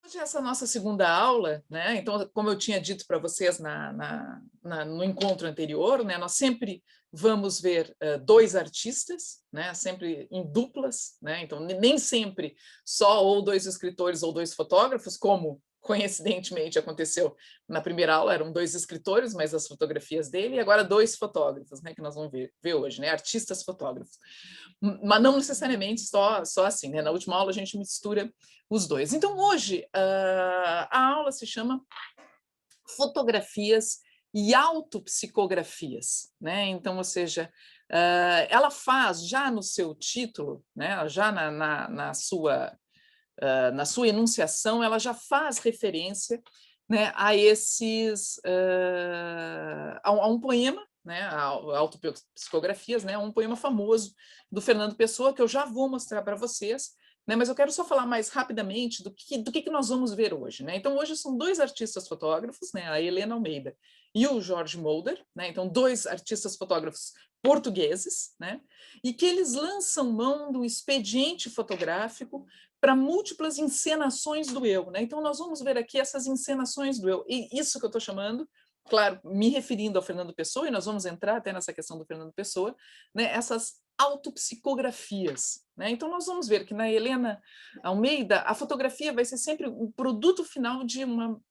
Hoje é essa nossa segunda aula, né? Então, como eu tinha dito para vocês no encontro anterior, né? Nós sempre vamos ver dois artistas, né? Sempre em duplas, né? Então, nem sempre só ou dois escritores ou dois fotógrafos, como coincidentemente aconteceu na primeira aula, eram dois escritores, mas as fotografias dele, e agora dois fotógrafos, né? Que nós vamos ver hoje, né? Artistas fotógrafos. Mas não necessariamente só assim, né? Na última aula a gente mistura os dois. Então, hoje, a aula se chama Fotografias e Autopsicografias, né? Então, ou seja, ela faz já no seu título, né? Já na sua enunciação, ela já faz referência, né, a a um poema, né, autopsicografias, né, um poema famoso do Fernando Pessoa, que eu já vou mostrar para vocês, né, mas eu quero só falar mais rapidamente do que nós vamos ver hoje, né? Então, hoje são dois artistas fotógrafos, né, a Helena Almeida e o Jorge Mulder, né? Então, dois artistas fotógrafos portugueses, né? E que eles lançam mão do expediente fotográfico para múltiplas encenações do eu, né? Então, nós vamos ver aqui essas encenações do eu, e isso que eu estou chamando, claro, me referindo ao Fernando Pessoa, e nós vamos entrar até nessa questão do Fernando Pessoa, né? Essas autopsicografias, né? Então, nós vamos ver que na Helena Almeida, a fotografia vai ser sempre o produto final de uma...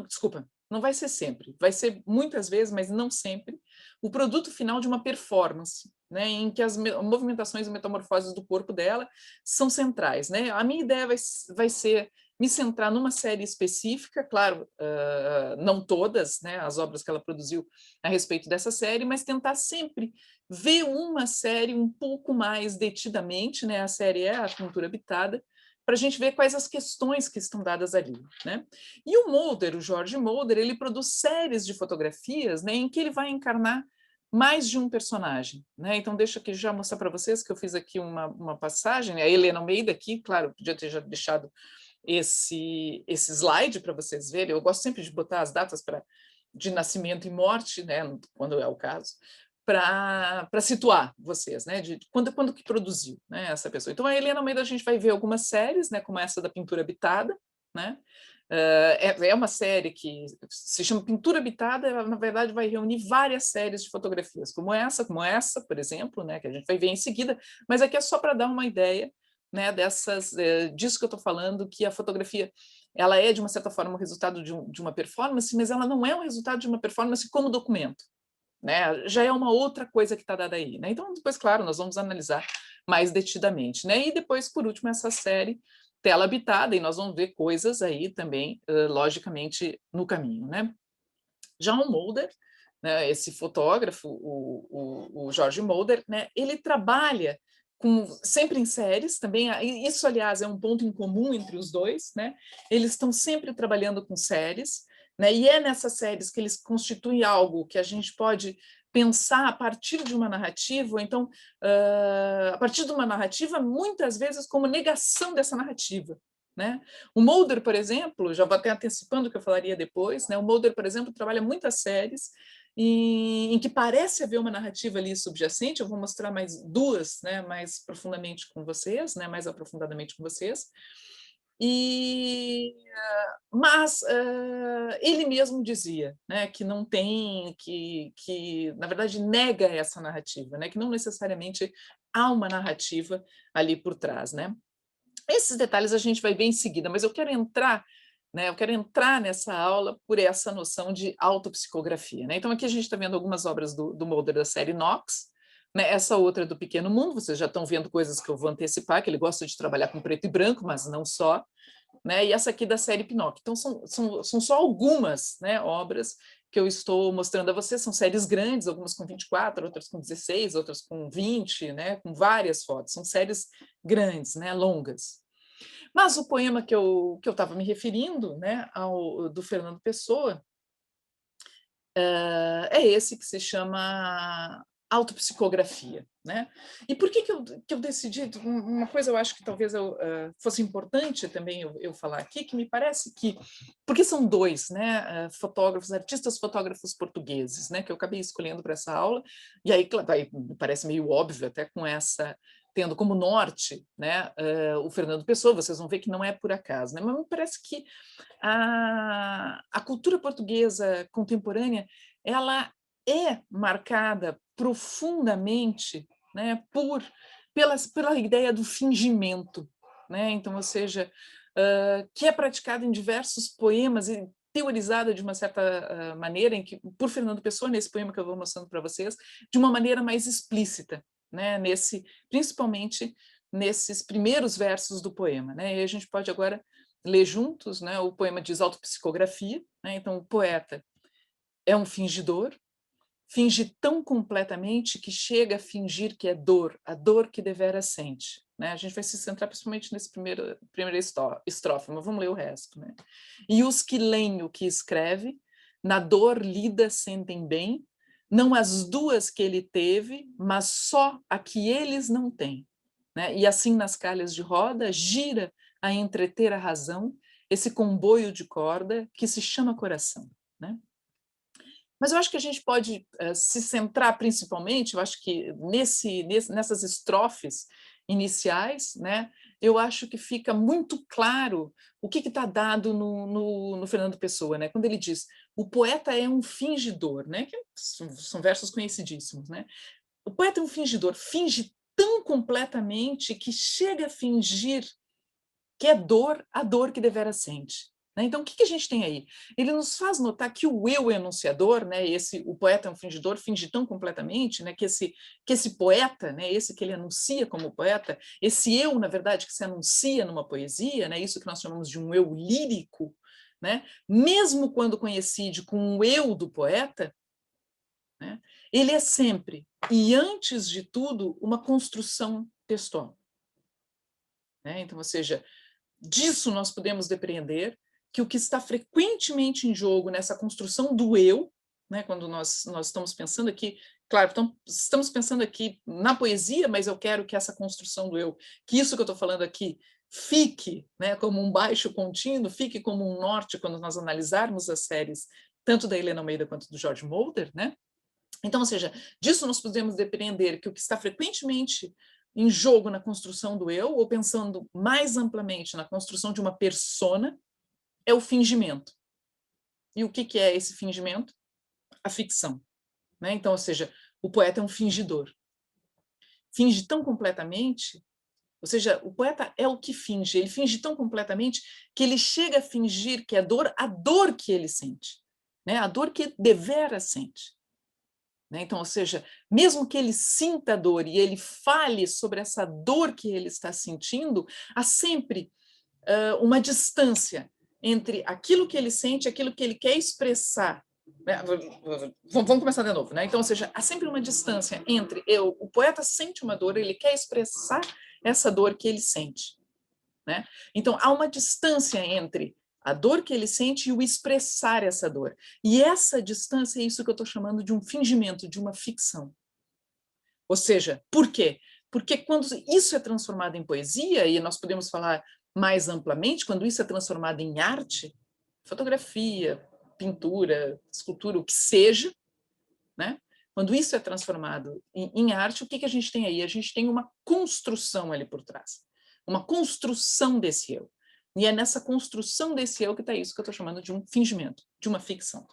desculpa, não vai ser sempre, vai ser muitas vezes, mas não sempre, o produto final de uma performance, né, em que as movimentações e metamorfoses do corpo dela são centrais, né? A minha ideia vai ser me centrar numa série específica, claro, não todas, né, as obras que ela produziu a respeito dessa série, mas tentar sempre ver uma série um pouco mais detidamente, né? A série é a Pintura Habitada, para a gente ver quais as questões que estão dadas ali, né? E o Mulder, o Jorge Mulder, ele produz séries de fotografias, né, em que ele vai encarnar mais de um personagem, né? Então, deixa aqui já mostrar para vocês que eu fiz aqui uma passagem, né? A Helena Almeida aqui, claro, podia ter já deixado esse slide para vocês verem. Eu gosto sempre de botar as datas de nascimento e morte, né? Quando é o caso, para situar vocês, né? De quando que produziu, né? Essa pessoa. Então, a Helena Almeida, a gente vai ver algumas séries, né? Como essa da Pintura Habitada, né? É uma série que se chama Pintura Habitada, ela, na verdade, vai reunir várias séries de fotografias, como essa, por exemplo, né, que a gente vai ver em seguida, mas aqui é só para dar uma ideia, né, disso que eu estou falando, que a fotografia ela é, de uma certa forma, o resultado de uma performance, mas ela não é o resultado de uma performance como documento, né? Já é uma outra coisa que está dada aí, né? Então, depois, claro, nós vamos analisar mais detidamente, né? E depois, por último, essa série Tela Habitada, e nós vamos ver coisas aí também, logicamente, no caminho, né? Já o Mulder, né, esse fotógrafo, o Jorge Mulder, né, ele trabalha sempre em séries também, isso, aliás, é um ponto em comum entre os dois, né? Eles estão sempre trabalhando com séries, né? E é nessas séries que eles constituem algo que a gente pode pensar a partir de uma narrativa, ou então, a partir de uma narrativa, muitas vezes como negação dessa narrativa, né? O Mulder, por exemplo, já vou até antecipando o que eu falaria depois, né? O Mulder, por exemplo, trabalha muitas séries em que parece haver uma narrativa ali subjacente. Eu vou mostrar mais duas, né, mais profundamente com vocês, né, mais aprofundadamente com vocês. Mas ele mesmo dizia, né, que não tem, que na verdade nega essa narrativa, né, que não necessariamente há uma narrativa ali por trás, né? Esses detalhes a gente vai ver em seguida, mas eu quero entrar, né, eu quero entrar nessa aula por essa noção de autopsicografia, né? Então, aqui a gente está vendo algumas obras do Mulder da série Knox, né? Essa outra do Pequeno Mundo, vocês já estão vendo coisas que eu vou antecipar, que ele gosta de trabalhar com preto e branco, mas não só, né? E essa aqui da série Pinóquio. Então, são só algumas, né, obras que eu estou mostrando a vocês, são séries grandes, algumas com 24, outras com 16, outras com 20, né, com várias fotos, são séries grandes, né, longas. Mas o poema que eu estava me referindo, né, do Fernando Pessoa, é esse que se chama autopsicografia, né? E por que eu decidi? Uma coisa eu acho que talvez fosse importante também eu falar aqui, que me parece que, porque são dois, né, fotógrafos, artistas fotógrafos portugueses, né, que eu acabei escolhendo para essa aula, e aí me parece meio óbvio até com essa tendo como norte, né, o Fernando Pessoa, vocês vão ver que não é por acaso, né? Mas me parece que a cultura portuguesa contemporânea, ela é marcada profundamente, né, pela ideia do fingimento, né? Então, ou seja, que é praticada em diversos poemas e teorizada de uma certa maneira, por Fernando Pessoa, nesse poema que eu vou mostrando para vocês, de uma maneira mais explícita, né? Principalmente nesses primeiros versos do poema, né? E a gente pode agora ler juntos, né? O poema diz autopsicografia, né? Então o poeta é um fingidor, finge tão completamente que chega a fingir que é dor, a dor que devera sente. Né? A gente vai se centrar principalmente nesse primeira estrofe, mas vamos ler o resto. Né? E os que leem o que escreve, na dor lida sentem bem, não as duas que ele teve, mas só a que eles não têm. Né? E assim nas calhas de roda, gira a entreter a razão, esse comboio de corda que se chama coração. Né? Mas eu acho que a gente pode se centrar principalmente, eu acho que nessas estrofes iniciais, né, eu acho que fica muito claro o que está dado no Fernando Pessoa, né, quando ele diz o poeta é um fingidor, né, que são versos conhecidíssimos. Né? O poeta é um fingidor, finge tão completamente que chega a fingir que é dor, a dor que devera sente. Então, o que a gente tem aí? Ele nos faz notar que o eu enunciador, né, o poeta é um fingidor, finge tão completamente, né, que esse poeta, né, esse que ele anuncia como poeta, esse eu, na verdade, que se anuncia numa poesia, né, isso que nós chamamos de um eu lírico, né, mesmo quando coincide com o eu do poeta, né, ele é sempre, e antes de tudo, uma construção textual. Né? Então, ou seja, disso nós podemos depreender que o que está frequentemente em jogo nessa construção do eu, né, quando nós estamos pensando aqui, claro, então, estamos pensando aqui na poesia, mas eu quero que essa construção do eu, que isso que eu estou falando aqui, fique, né, como um baixo contínuo, fique como um norte quando nós analisarmos as séries, tanto da Helena Almeida quanto do George Mulder, né? Então, ou seja, disso nós podemos depreender que o que está frequentemente em jogo na construção do eu, ou pensando mais amplamente na construção de uma persona, é o fingimento. E o que é esse fingimento? A ficção. Né? Então, ou seja, o poeta é um fingidor. Finge tão completamente, ou seja, o poeta é o que finge, ele finge tão completamente que ele chega a fingir que é dor, a dor que ele sente, né? A dor que devera sente. Né? Então, ou seja, mesmo que ele sinta dor e ele fale sobre essa dor que ele está sentindo, há sempre uma distância entre aquilo que ele sente e aquilo que ele quer expressar. Né? Vamos começar de novo. Né? Então, ou seja, há sempre uma distância entre o poeta sente uma dor, ele quer expressar essa dor que ele sente. Né? Então, há uma distância entre a dor que ele sente e o expressar essa dor. E essa distância é isso que eu estou chamando de um fingimento, de uma ficção. Ou seja, por quê? Porque quando isso é transformado em poesia, e nós podemos falar mais amplamente, quando isso é transformado em arte, fotografia, pintura, escultura, o que seja, né? Quando isso é transformado em arte, o que a gente tem aí? A gente tem uma construção ali por trás, uma construção desse eu. E é nessa construção desse eu que está isso que eu estou chamando de um fingimento, de uma ficção.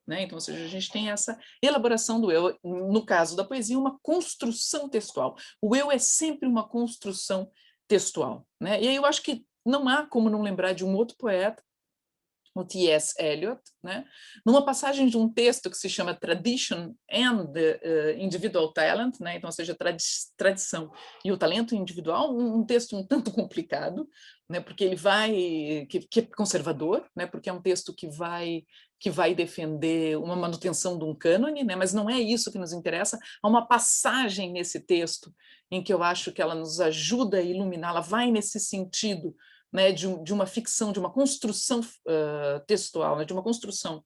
Né? Então, ou seja, a gente tem essa elaboração do eu, no caso da poesia, uma construção textual. O eu é sempre uma construção textual. Né? E aí eu acho que não há como não lembrar de um outro poeta, o T.S. Eliot, né? Numa passagem de um texto que se chama Tradition and Individual Talent, né? Então, ou seja, tradição e o talento individual, um texto um tanto complicado, né? Porque ele que é conservador, né? Porque é um texto que vai defender uma manutenção de um cânone, né? Mas não é isso que nos interessa. Há uma passagem nesse texto em que eu acho que ela nos ajuda a iluminar, ela vai nesse sentido, né, de uma ficção, de uma construção textual, né, de uma construção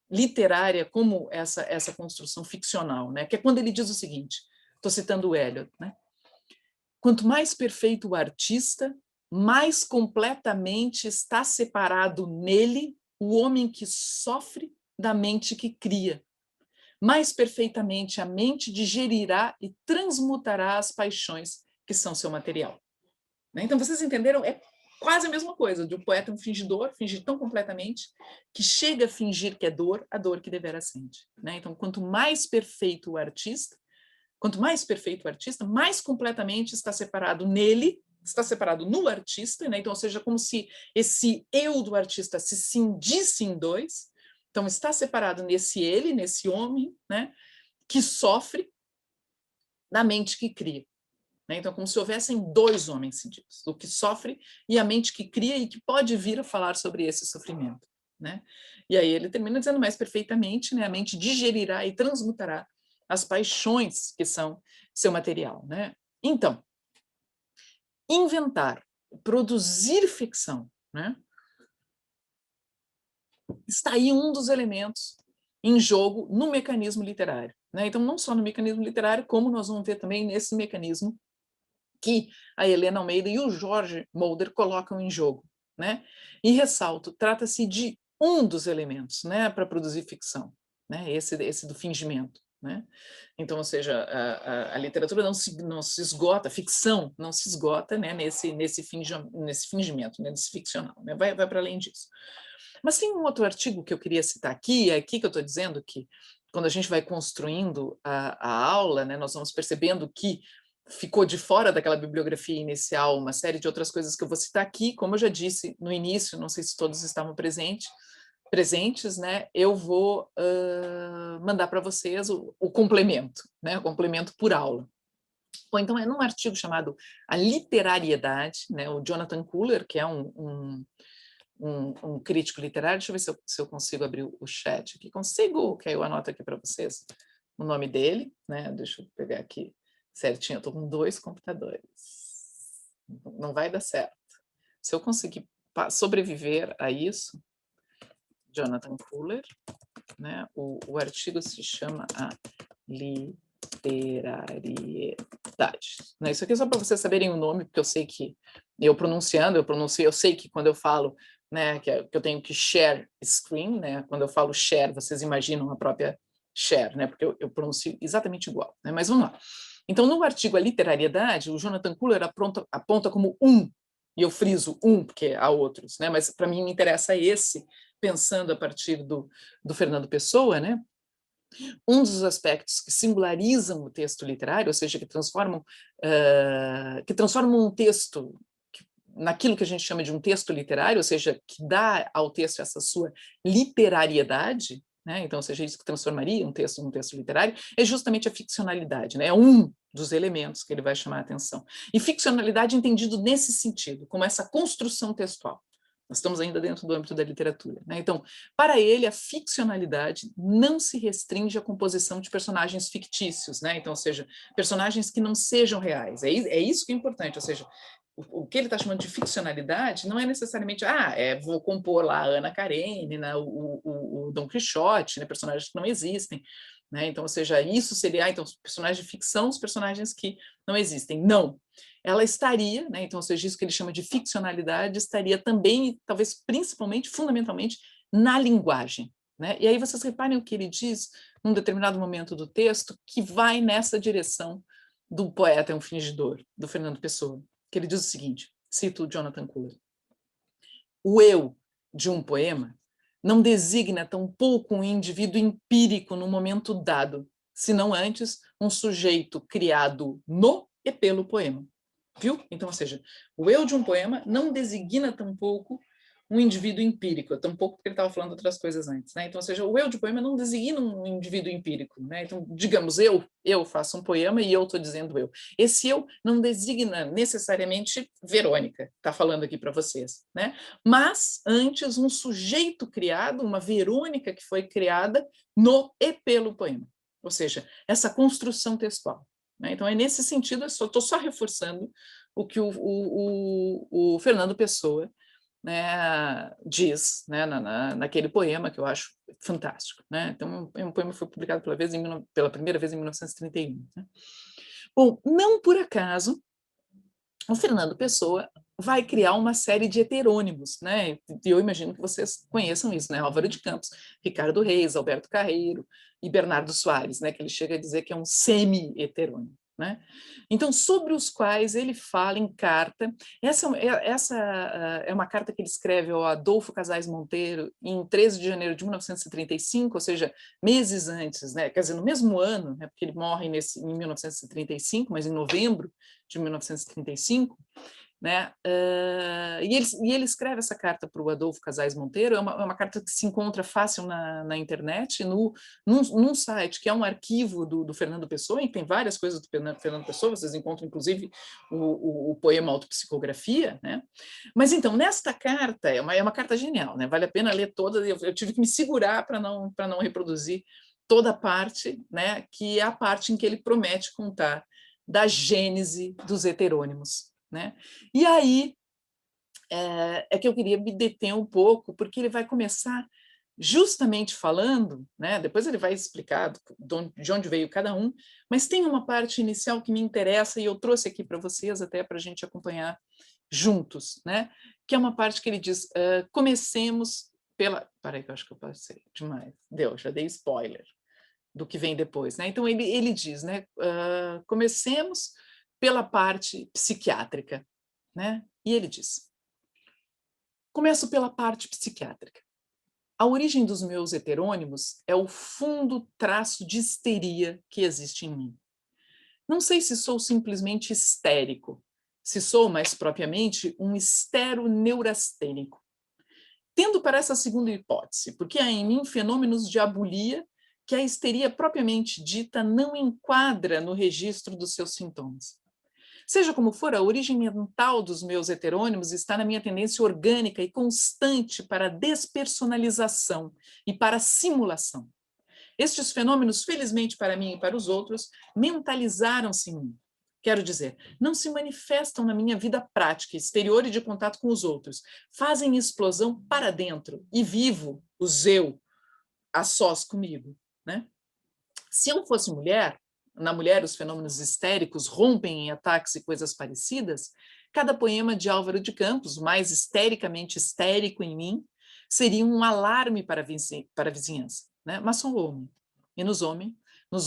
literária como essa construção ficcional, né, que é quando ele diz o seguinte, estou citando o Eliot, né, quanto mais perfeito o artista, mais completamente está separado nele o homem que sofre da mente que cria. Mais perfeitamente a mente digerirá e transmutará as paixões que são seu material. Né? Então, vocês entenderam? É quase a mesma coisa, de um poeta um fingidor, fingir tão completamente, que chega a fingir que é dor, a dor que devera sente. Né? Então, quanto mais perfeito o artista, mais completamente está separado nele, está separado no artista, né? Então, ou seja, como se esse eu do artista se cindisse em dois. Então, está separado nesse ele, nesse homem, né? Que sofre, da mente que cria. Né? Então, como se houvessem dois homens cindidos, o que sofre e a mente que cria e que pode vir a falar sobre esse sofrimento. Né? E aí ele termina dizendo mais perfeitamente, né? A mente digerirá e transmutará as paixões que são seu material. Né? Então, inventar, produzir ficção, né? Está aí um dos elementos em jogo no mecanismo literário. Né? Então, não só no mecanismo literário, como nós vamos ver também nesse mecanismo que a Helena Almeida e o Jorge Mulder colocam em jogo. Né? E ressalto, trata-se de um dos elementos, né, para produzir ficção, né? Esse do fingimento. Né? Então, ou seja, a literatura não se esgota, a ficção não se esgota, né, nesse fingimento, né, nesse ficcional, né? Vai para além disso. Mas tem um outro artigo que eu queria citar aqui, é aqui que eu estou dizendo que, quando a gente vai construindo a aula, né, nós vamos percebendo que ficou de fora daquela bibliografia inicial uma série de outras coisas que eu vou citar aqui, como eu já disse no início, não sei se todos estavam presentes, né, eu vou mandar para vocês o complemento, né, o complemento por aula. Ou então é num artigo chamado A Literariedade, né, o Jonathan Kuller, que é um crítico literário, deixa eu ver se eu consigo abrir o chat aqui. Consigo? Que aí eu anoto aqui para vocês o nome dele, né? Deixa eu pegar aqui certinho, eu estou com 2 computadores. Não vai dar certo. Se eu conseguir sobreviver a isso, Jonathan Kuller, né? O artigo se chama A Literariedade. Né? Isso aqui é só para vocês saberem o nome, porque eu sei que eu sei que quando eu falo, né, que eu tenho que share screen, né? Quando eu falo share, vocês imaginam a própria share, né? Porque eu pronuncio exatamente igual. Né? Mas vamos lá. Então, no artigo A Literariedade, o Jonathan Kuller aponta como e eu friso porque há outros, né? Mas para mim me interessa esse, pensando a partir do Fernando Pessoa, né? Um dos aspectos que singularizam o texto literário, ou seja, que transformam um texto naquilo que a gente chama de um texto literário, ou seja, que dá ao texto essa sua literariedade, né? Então, ou seja, isso que transformaria um texto num texto literário, é justamente a ficcionalidade, né? É um dos elementos que ele vai chamar a atenção. E ficcionalidade entendido nesse sentido, como essa construção textual. Nós estamos ainda dentro do âmbito da literatura. Né? Então, para ele, a ficcionalidade não se restringe à composição de personagens fictícios, né? Então, ou seja, personagens que não sejam reais. É isso que é importante, ou seja, o que ele está chamando de ficcionalidade não é necessariamente, vou compor lá a Ana Karenina, o Dom Quixote, né, personagens que não existem. Né? Então, ou seja, isso seria, então, os personagens de ficção, os personagens que não existem. Não. Ela estaria, né, então, ou seja, isso que ele chama de ficcionalidade, estaria também, talvez principalmente, fundamentalmente, na linguagem. Né? E aí vocês reparem o que ele diz, num determinado momento do texto, que vai nessa direção do Poeta é um Fingidor, do Fernando Pessoa, que ele diz o seguinte, cito o Jonathan Kuller: o eu de um poema não designa tampouco um indivíduo empírico no momento dado, senão antes um sujeito criado no e pelo poema. Viu? Então, ou seja, o eu de um poema não designa tampouco um indivíduo empírico, tampouco porque ele estava falando outras coisas antes. Né? Então, ou seja, o eu de poema não designa um indivíduo empírico. Né? Então, digamos, eu faço um poema e eu estou dizendo eu. Esse eu não designa necessariamente Verônica, está falando aqui para vocês. Né? Mas, antes, um sujeito criado, uma Verônica que foi criada no e pelo poema. Ou seja, essa construção textual. Né? Então, é nesse sentido, eu estou só reforçando o que o Fernando Pessoa, né, diz, né, naquele poema que eu acho fantástico. Né? Então, um poema que foi publicado pela primeira vez em 1931. Né? Bom, não por acaso, o Fernando Pessoa vai criar uma série de heterônimos, né? E eu imagino que vocês conheçam isso, né? Álvaro de Campos, Ricardo Reis, Alberto Carreiro e Bernardo Soares, né? Que ele chega a dizer que é um semi-heterônimo. né? Então, sobre os quais ele fala em carta. Essa é uma carta que ele escreve ao Adolfo Casais Monteiro em 13 de janeiro de 1935, ou seja, meses antes, né? Quer dizer, no mesmo ano, né? Porque ele morre em 1935, mas em novembro de 1935, né? E ele escreve essa carta para o Adolfo Casais Monteiro. É uma carta que se encontra fácil na internet, num site que é um arquivo do Fernando Pessoa, e tem várias coisas do Fernando Pessoa, vocês encontram inclusive o poema Autopsicografia, né? Mas então, nesta carta, é uma carta genial, né? Vale a pena ler toda. Eu tive que me segurar para não reproduzir toda a parte, né? Que é a parte em que ele promete contar da gênese dos heterônimos, né? E aí é que eu queria me deter um pouco, porque ele vai começar justamente falando, né? Depois ele vai explicar de onde veio cada um, mas tem uma parte inicial que me interessa e eu trouxe aqui para vocês até para a gente acompanhar juntos, né? Que é uma parte que ele diz: comecemos pela... Peraí, que eu acho que eu passei demais. Já dei spoiler do que vem depois, né? Então ele diz, né? Comecemos pela parte psiquiátrica, né? E ele diz: começo pela parte psiquiátrica. A origem dos meus heterônimos é o fundo traço de histeria que existe em mim. Não sei se sou simplesmente histérico, se sou mais propriamente um histeroneurastênico. Tendo para essa segunda hipótese, porque há em mim fenômenos de abulia que a histeria propriamente dita não enquadra no registro dos seus sintomas. Seja como for, a origem mental dos meus heterônimos está na minha tendência orgânica e constante para a despersonalização e para a simulação. Estes fenômenos, felizmente para mim e para os outros, mentalizaram-se em mim. Quero dizer, não se manifestam na minha vida prática, exterior e de contato com os outros. Fazem explosão para dentro e vivo os eu a sós comigo, né? Se eu fosse mulher, na mulher os fenômenos histéricos rompem em ataques e coisas parecidas, cada poema de Álvaro de Campos, mais histericamente histérico em mim, seria um alarme para a vizinhança, né? Mas sou homem. E nos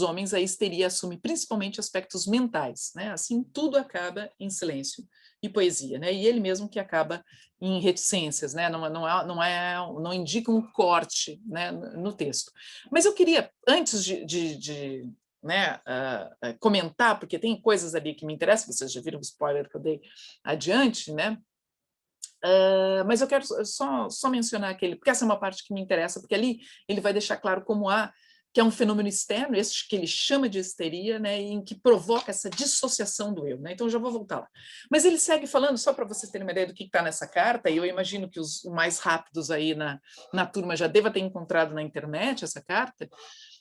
homens a histeria assume principalmente aspectos mentais, né? Assim tudo acaba em silêncio e poesia, né? E ele mesmo que acaba em reticências, né? Não indica um corte, né, no texto. Mas eu queria, antes de né, comentar, porque tem coisas ali que me interessam, vocês já viram o spoiler que eu dei adiante, né? Mas eu quero só mencionar aquele, porque essa é uma parte que me interessa, porque ali ele vai deixar claro como que é um fenômeno externo, esse que ele chama de histeria, né, em que provoca essa dissociação do eu, né? Então, já vou voltar lá. Mas ele segue falando, só para vocês terem uma ideia do que está nessa carta, e eu imagino que os mais rápidos aí na turma já deva ter encontrado na internet essa carta,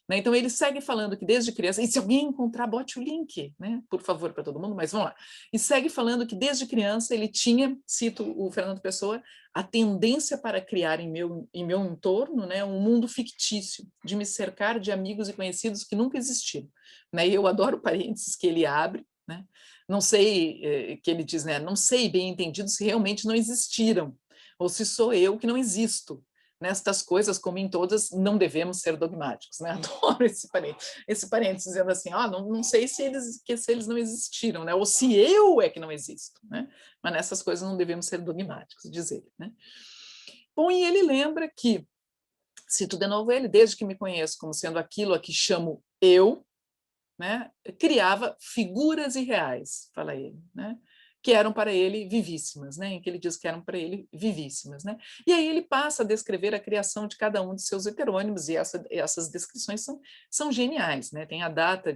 né? Então, ele segue falando que desde criança, e se alguém encontrar, bote o link, né, por favor, para todo mundo, mas vamos lá. E segue falando que desde criança ele tinha, cito o Fernando Pessoa, a tendência para criar em meu entorno, né, um mundo fictício, de me cercar de amigos e conhecidos que nunca existiram, né? E eu adoro o parênteses que ele abre, né? Não sei, que ele diz, né, não sei bem entendido se realmente não existiram, ou se sou eu que não existo. Nestas coisas, como em todas, não devemos ser dogmáticos, né? Adoro esse parênteses dizendo assim, não sei se eles não existiram, né? Ou se eu é que não existo, né? Mas nessas coisas não devemos ser dogmáticos, diz ele, né? Bom, e ele lembra que, cito de novo ele, desde que me conheço como sendo aquilo a que chamo eu, né? Criava figuras irreais, fala ele, né? Que eram para ele vivíssimas, né? Em que ele diz que eram para ele vivíssimas, né? E aí ele passa a descrever a criação de cada um de seus heterônimos, e essas descrições são geniais, né? Tem a data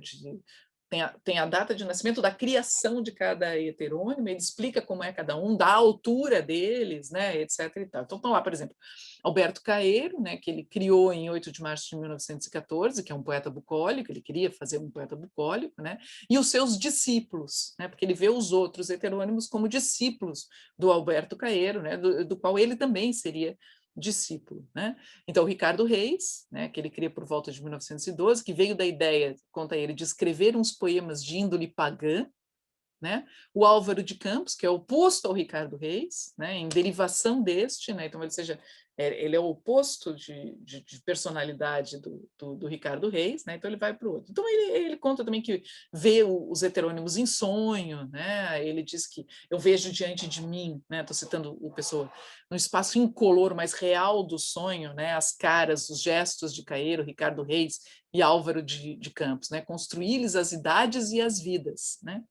de nascimento da criação de cada heterônimo, ele explica como é cada um, da altura deles, né, etc. E tal. Então, estão lá, por exemplo, Alberto Caeiro, né, que ele criou em 8 de março de 1914, que é um poeta bucólico, ele queria fazer um poeta bucólico, né, e os seus discípulos, né, porque ele vê os outros heterônimos como discípulos do Alberto Caeiro, né, do qual ele também seria discípulo, né? Então, o Ricardo Reis, né, que ele cria por volta de 1912, que veio da ideia, conta ele, de escrever uns poemas de índole pagã, né? O Álvaro de Campos, que é oposto ao Ricardo Reis, né? Em derivação deste, né? Então, ele é o oposto de personalidade do Ricardo Reis, né? Então ele vai para o outro. Então ele conta também que vê os heterônimos em sonho, né? Ele diz que eu vejo diante de mim, né? Estou citando o Pessoa, no espaço incolor, mais real do sonho, né? As caras, os gestos de Caeiro, Ricardo Reis e Álvaro de Campos, né? Construir-lhes as idades e as vidas, né?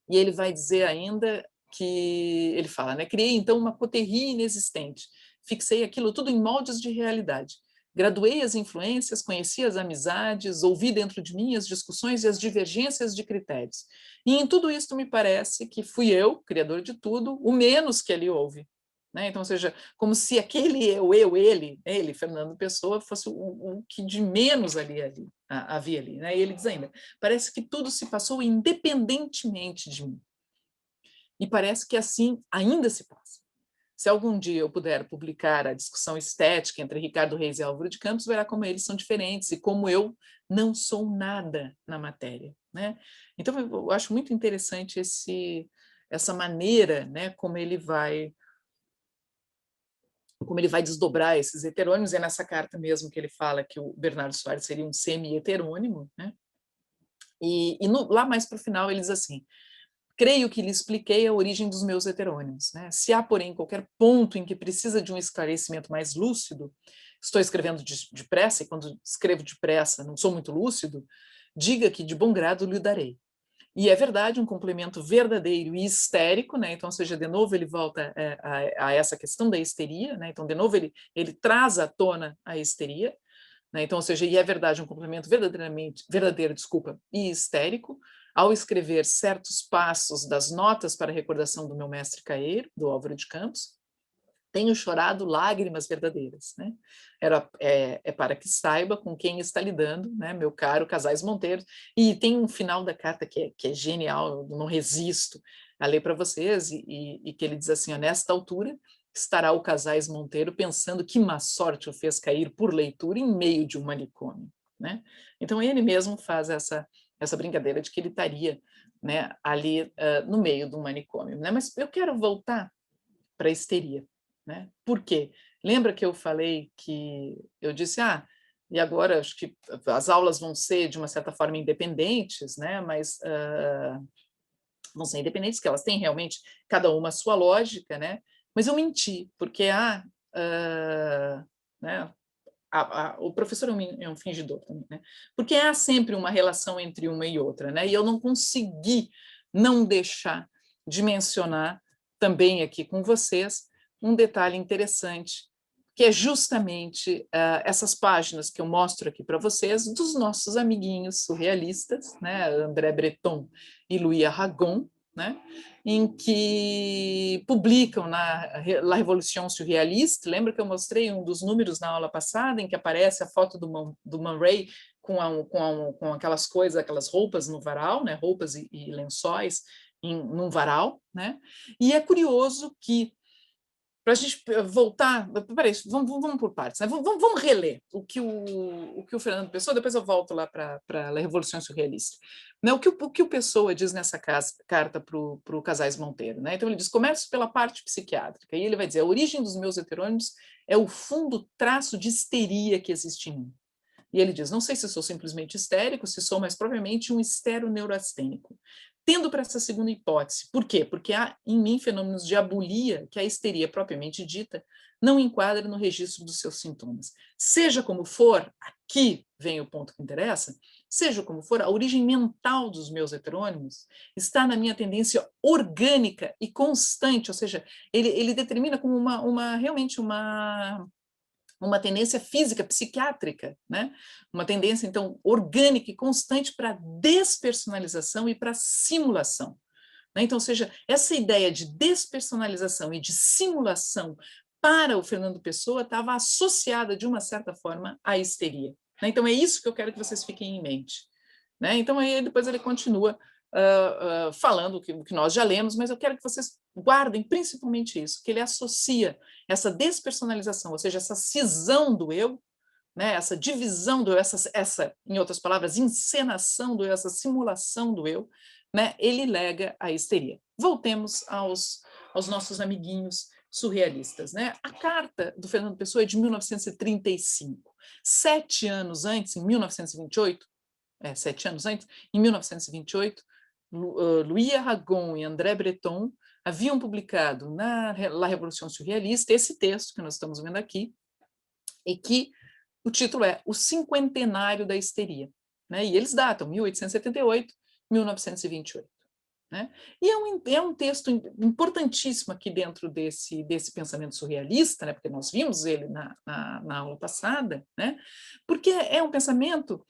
E ele vai dizer ainda que ele fala, né? Criei então uma coterie inexistente, fixei aquilo tudo em moldes de realidade. Graduei as influências, conheci as amizades, ouvi dentro de mim as discussões e as divergências de critérios. E em tudo isto me parece que fui eu, criador de tudo, o menos que ali houve. Né? Então, ou seja, como se aquele ele, Fernando Pessoa, fosse o que de menos havia ali. Né? E ele diz ainda, parece que tudo se passou independentemente de mim. E parece que assim ainda se passa. Se algum dia eu puder publicar a discussão estética entre Ricardo Reis e Álvaro de Campos, verá como eles são diferentes e como eu não sou nada na matéria. Né? Então, eu acho muito interessante essa maneira, né, como ele vai desdobrar esses heterônimos. É nessa carta mesmo que ele fala que o Bernardo Soares seria um semi-heterônimo. Né? Lá mais para o final ele diz assim, creio que lhe expliquei a origem dos meus heterônimos. Né? Se há, porém, qualquer ponto em que precisa de um esclarecimento mais lúcido, estou escrevendo depressa, e quando escrevo depressa não sou muito lúcido, diga que de bom grado lhe darei. E é verdade, um complemento verdadeiro e histérico, né? Então, ou seja, de novo ele volta a essa questão da histeria, né? Então, de novo ele traz à tona a histeria, né? Então, ou seja, e é verdade, um complemento verdadeiro, e histérico, ao escrever certos passos das notas para a recordação do meu mestre Caeiro, do Álvaro de Campos, tenho chorado lágrimas verdadeiras. Né? É para que saiba com quem está lidando, né, meu caro Casais Monteiro. E tem um final da carta que é genial, eu não resisto a ler para vocês, e que ele diz assim, nesta altura estará o Casais Monteiro pensando que má sorte o fez cair por leitura em meio de um manicômio. Né? Então ele mesmo faz essa brincadeira de que ele estaria, né, ali no meio do manicômio. Né? Mas eu quero voltar para a histeria. Né? Por quê? Lembra que eu falei que eu disse, e agora acho que as aulas vão ser, de uma certa forma, independentes, né? Mas vão ser independentes, que elas têm realmente cada uma a sua lógica, né? Mas eu menti, porque né? O professor é um fingidor também, né? Porque há sempre uma relação entre uma e outra, né? E eu não consegui não deixar de mencionar também aqui com vocês um detalhe interessante, que é justamente essas páginas que eu mostro aqui para vocês dos nossos amiguinhos surrealistas, né? André Breton e Louis Aragon, né? Em que publicam na La Révolution Surréaliste. Lembra que eu mostrei um dos números na aula passada, em que aparece a foto do Man Ray com aquelas coisas, aquelas roupas no varal, né? Roupas e lençóis num varal. Né? E é curioso que, para a gente voltar, peraí, vamos por partes, né? Vamos reler o que o Fernando Pessoa, depois eu volto lá para a Revolução Surrealista. Né? O que o Pessoa diz nessa carta para o Casais Monteiro. Né? Então ele diz, começo pela parte psiquiátrica, e ele vai dizer, a origem dos meus heterônimos é o fundo traço de histeria que existe em mim. E ele diz, não sei se sou simplesmente histérico, se sou mais propriamente um histero-neurastênico. Tendo para essa segunda hipótese. Por quê? Porque há em mim fenômenos de abulia que a histeria propriamente dita não enquadra no registro dos seus sintomas. Seja como for, aqui vem o ponto que interessa, seja como for, a origem mental dos meus heterônimos está na minha tendência orgânica e constante, ou seja, ele determina como realmente uma tendência física, psiquiátrica, né? Uma tendência, então, orgânica e constante para despersonalização e para simulação. Né? Então, ou seja, essa ideia de despersonalização e de simulação para o Fernando Pessoa estava associada, de uma certa forma, à histeria. Né? Então, é isso que eu quero que vocês fiquem em mente. Né? Então, aí depois ele continua falando o que nós já lemos, mas eu quero que vocês guardem principalmente isso, que ele associa essa despersonalização, ou seja, essa cisão do eu, né, essa divisão do eu, essa, em outras palavras, encenação do eu, essa simulação do eu, né, ele lega a histeria. Voltemos aos nossos amiguinhos surrealistas, né? A carta do Fernando Pessoa é de 1935. 7 anos antes, em 1928, 7 anos antes, em 1928, Louis Aragon e André Breton haviam publicado na La Revolução Surrealista esse texto que nós estamos vendo aqui, e que o título é O Cinquentenário da Histeria, né? E eles datam 1878, 1928. Né? E é um texto importantíssimo aqui dentro desse pensamento surrealista, né? Porque nós vimos ele na aula passada, né? Porque é um pensamento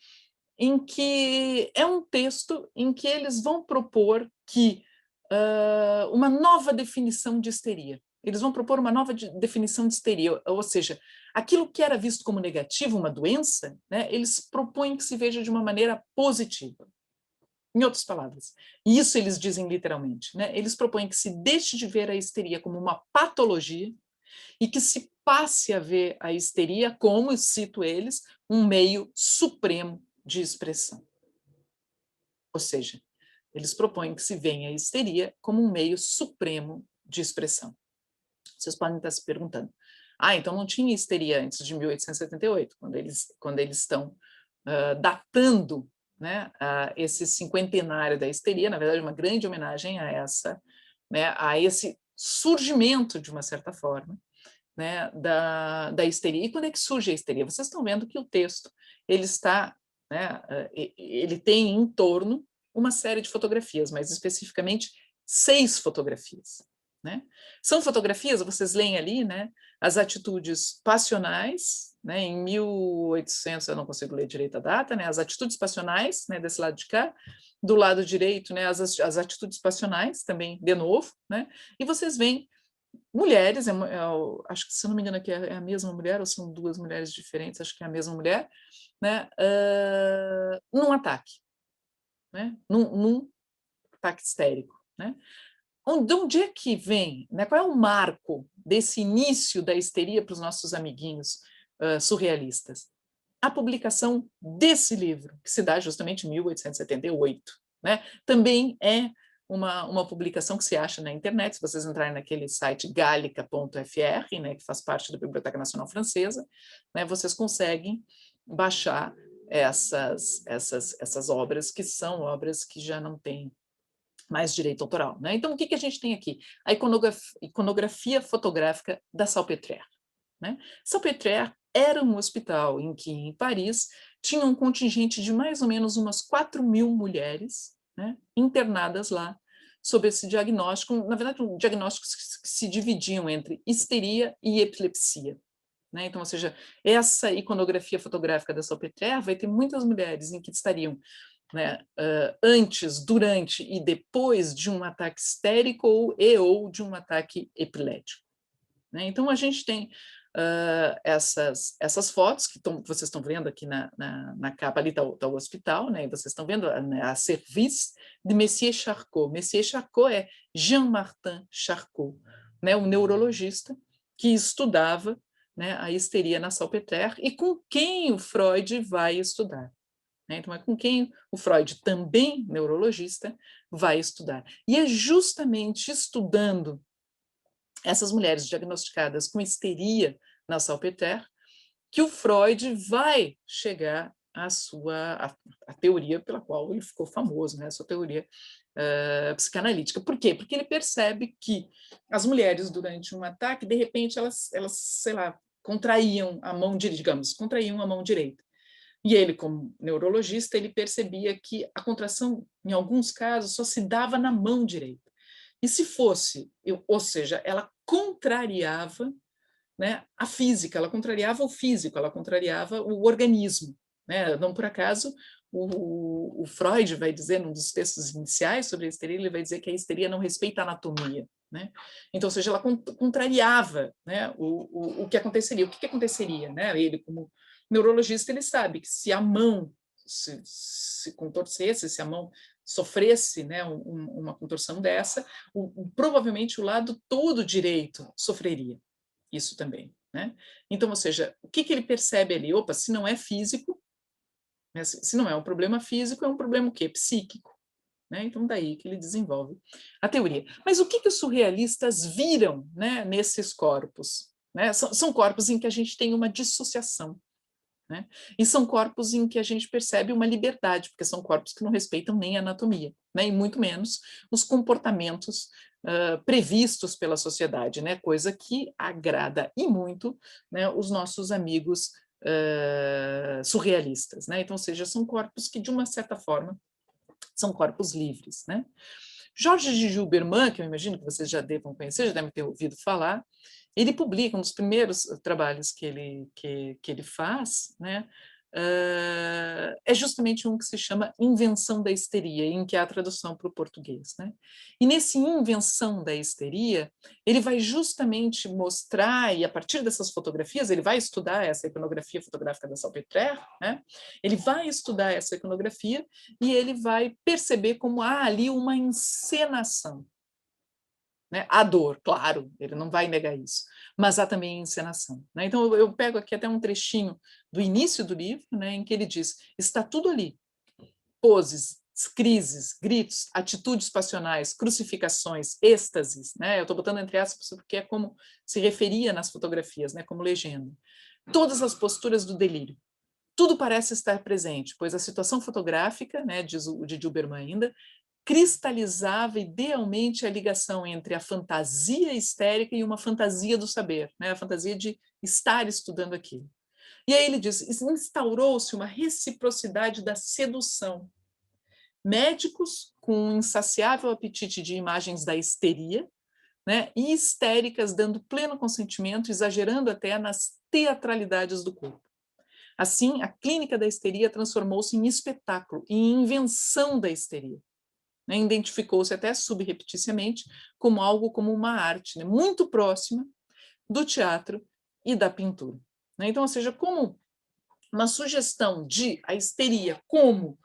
em que é um texto em que eles vão propor que uma nova definição de histeria. Eles vão propor uma nova definição de histeria, ou seja, aquilo que era visto como negativo, uma doença, né, eles propõem que se veja de uma maneira positiva. Em outras palavras, e isso eles dizem literalmente, né? Eles propõem que se deixe de ver a histeria como uma patologia e que se passe a ver a histeria como, cito eles, um meio supremo de expressão. Ou seja, eles propõem que se venha a histeria como um meio supremo de expressão. Vocês podem estar se perguntando, então não tinha histeria antes de 1878, quando eles estão datando, né, esse cinquentenário da histeria, na verdade, uma grande homenagem a a esse surgimento, de uma certa forma, né, da histeria. E quando é que surge a histeria? Vocês estão vendo que o texto ele está, né, ele tem em torno uma série de fotografias, mas especificamente 6 fotografias. Né? São fotografias, vocês leem ali, né, as atitudes passionais, né, em 1800, eu não consigo ler direito a data, né, as atitudes passionais, né, desse lado de cá, do lado direito, né, as atitudes passionais, também, de novo, né, e vocês veem mulheres, acho que, se não me engano, aqui é a mesma mulher, ou são 2 mulheres diferentes, acho que é a mesma mulher, né, num ataque, né, num ataque histérico, né. De onde é que vem, né, qual é o marco desse início da histeria para os nossos amiguinhos surrealistas? A publicação desse livro, que se dá justamente em 1878. Né? Também é uma publicação que se acha na internet, se vocês entrarem naquele site gallica.fr, né, que faz parte da Biblioteca Nacional Francesa, né, vocês conseguem baixar essas obras, que são obras que já não têm mais direito autoral. Né? Então, o que a gente tem aqui? A iconografia fotográfica da Salpêtrière. Né? Salpêtrière era um hospital em que, em Paris, tinha um contingente de mais ou menos umas 4.000 mulheres, né, internadas lá, sob esse diagnóstico, na verdade, diagnósticos que se dividiam entre histeria e epilepsia. Né? Então, ou seja, essa iconografia fotográfica da Salpêtrière vai ter muitas mulheres em que estariam, né, antes, durante e depois de um ataque histérico ou de um ataque epilético. Né? Então, a gente tem essas fotos que vocês estão vendo aqui na capa, ali está o hospital, né? E vocês estão vendo a serviço de Messier Charcot. Messier Charcot é Jean-Martin Charcot, né? Um neurologista que estudava, né, a histeria na Salpêtrière e com quem o Freud vai estudar. Né? Então, é com quem o Freud, também neurologista, vai estudar. E é justamente estudando essas mulheres diagnosticadas com histeria na Salpêtrière que o Freud vai chegar a teoria pela qual ele ficou famoso, né? A sua teoria psicanalítica. Por quê? Porque ele percebe que as mulheres, durante um ataque, de repente, elas sei lá, contraíam a mão direita. E ele, como neurologista, ele percebia que a contração, em alguns casos, só se dava na mão direita. E se fosse, ou seja, ela contrariava, né, a física, ela contrariava o físico, ela contrariava o organismo. Né? Não por acaso, o Freud vai dizer, num dos textos iniciais sobre a histeria, ele vai dizer que a histeria não respeita a anatomia. Né? Então, ou seja, ela contrariava, né, o que aconteceria. O que aconteceria? Né? Ele, como neurologista, ele sabe que se a mão se contorcesse, se a mão sofresse, né, uma contorção dessa, provavelmente o lado todo direito sofreria isso também. Né? Então, ou seja, o que ele percebe ali? Opa, se não é físico, né, se não é um problema físico, é um problema o quê? Psíquico. né? Então, daí que ele desenvolve a teoria. Mas o que os surrealistas viram, né, nesses corpos? Né? São corpos em que a gente tem uma dissociação, né? E são corpos em que a gente percebe uma liberdade, porque são corpos que não respeitam nem a anatomia, né? E muito menos os comportamentos previstos pela sociedade, né? Coisa que agrada e muito, né, os nossos amigos surrealistas, né? Então, ou seja, são corpos que, de uma certa forma, são corpos livres, né? Jorge de Gilberman, que eu imagino que vocês já devam conhecer, já devem ter ouvido falar, ele publica um dos primeiros trabalhos que ele faz, né? É justamente um que se chama Invenção da Histeria, em que há a tradução para o português, né? E nesse Invenção da Histeria, ele vai justamente mostrar, e a partir dessas fotografias, ele vai estudar essa iconografia fotográfica da Salpêtrière, né? Ele vai estudar essa iconografia e ele vai perceber como há ali uma encenação, né? A dor, claro, ele não vai negar isso, mas há também encenação, né? Então, eu pego aqui até um trechinho do início do livro, né, em que ele diz: está tudo ali, poses, crises, gritos, atitudes passionais, crucificações, êxtases, né? Eu estou botando entre aspas porque é como se referia nas fotografias, né, como legenda. Todas as posturas do delírio. Tudo parece estar presente, pois a situação fotográfica, né, diz o de Gilberman ainda, cristalizava idealmente a ligação entre a fantasia histérica e uma fantasia do saber, né? A fantasia de estar estudando aquilo. E aí ele diz: instaurou-se uma reciprocidade da sedução. Médicos com um insaciável apetite de imagens da histeria, né? E histéricas dando pleno consentimento, exagerando até nas teatralidades do corpo. Assim, a clínica da histeria transformou-se em espetáculo, em invenção da histeria. Né? Identificou-se até subrepticiamente como algo como uma arte, né? Muito próxima do teatro e da pintura. Né? Então, ou seja, como uma sugestão de a histeria como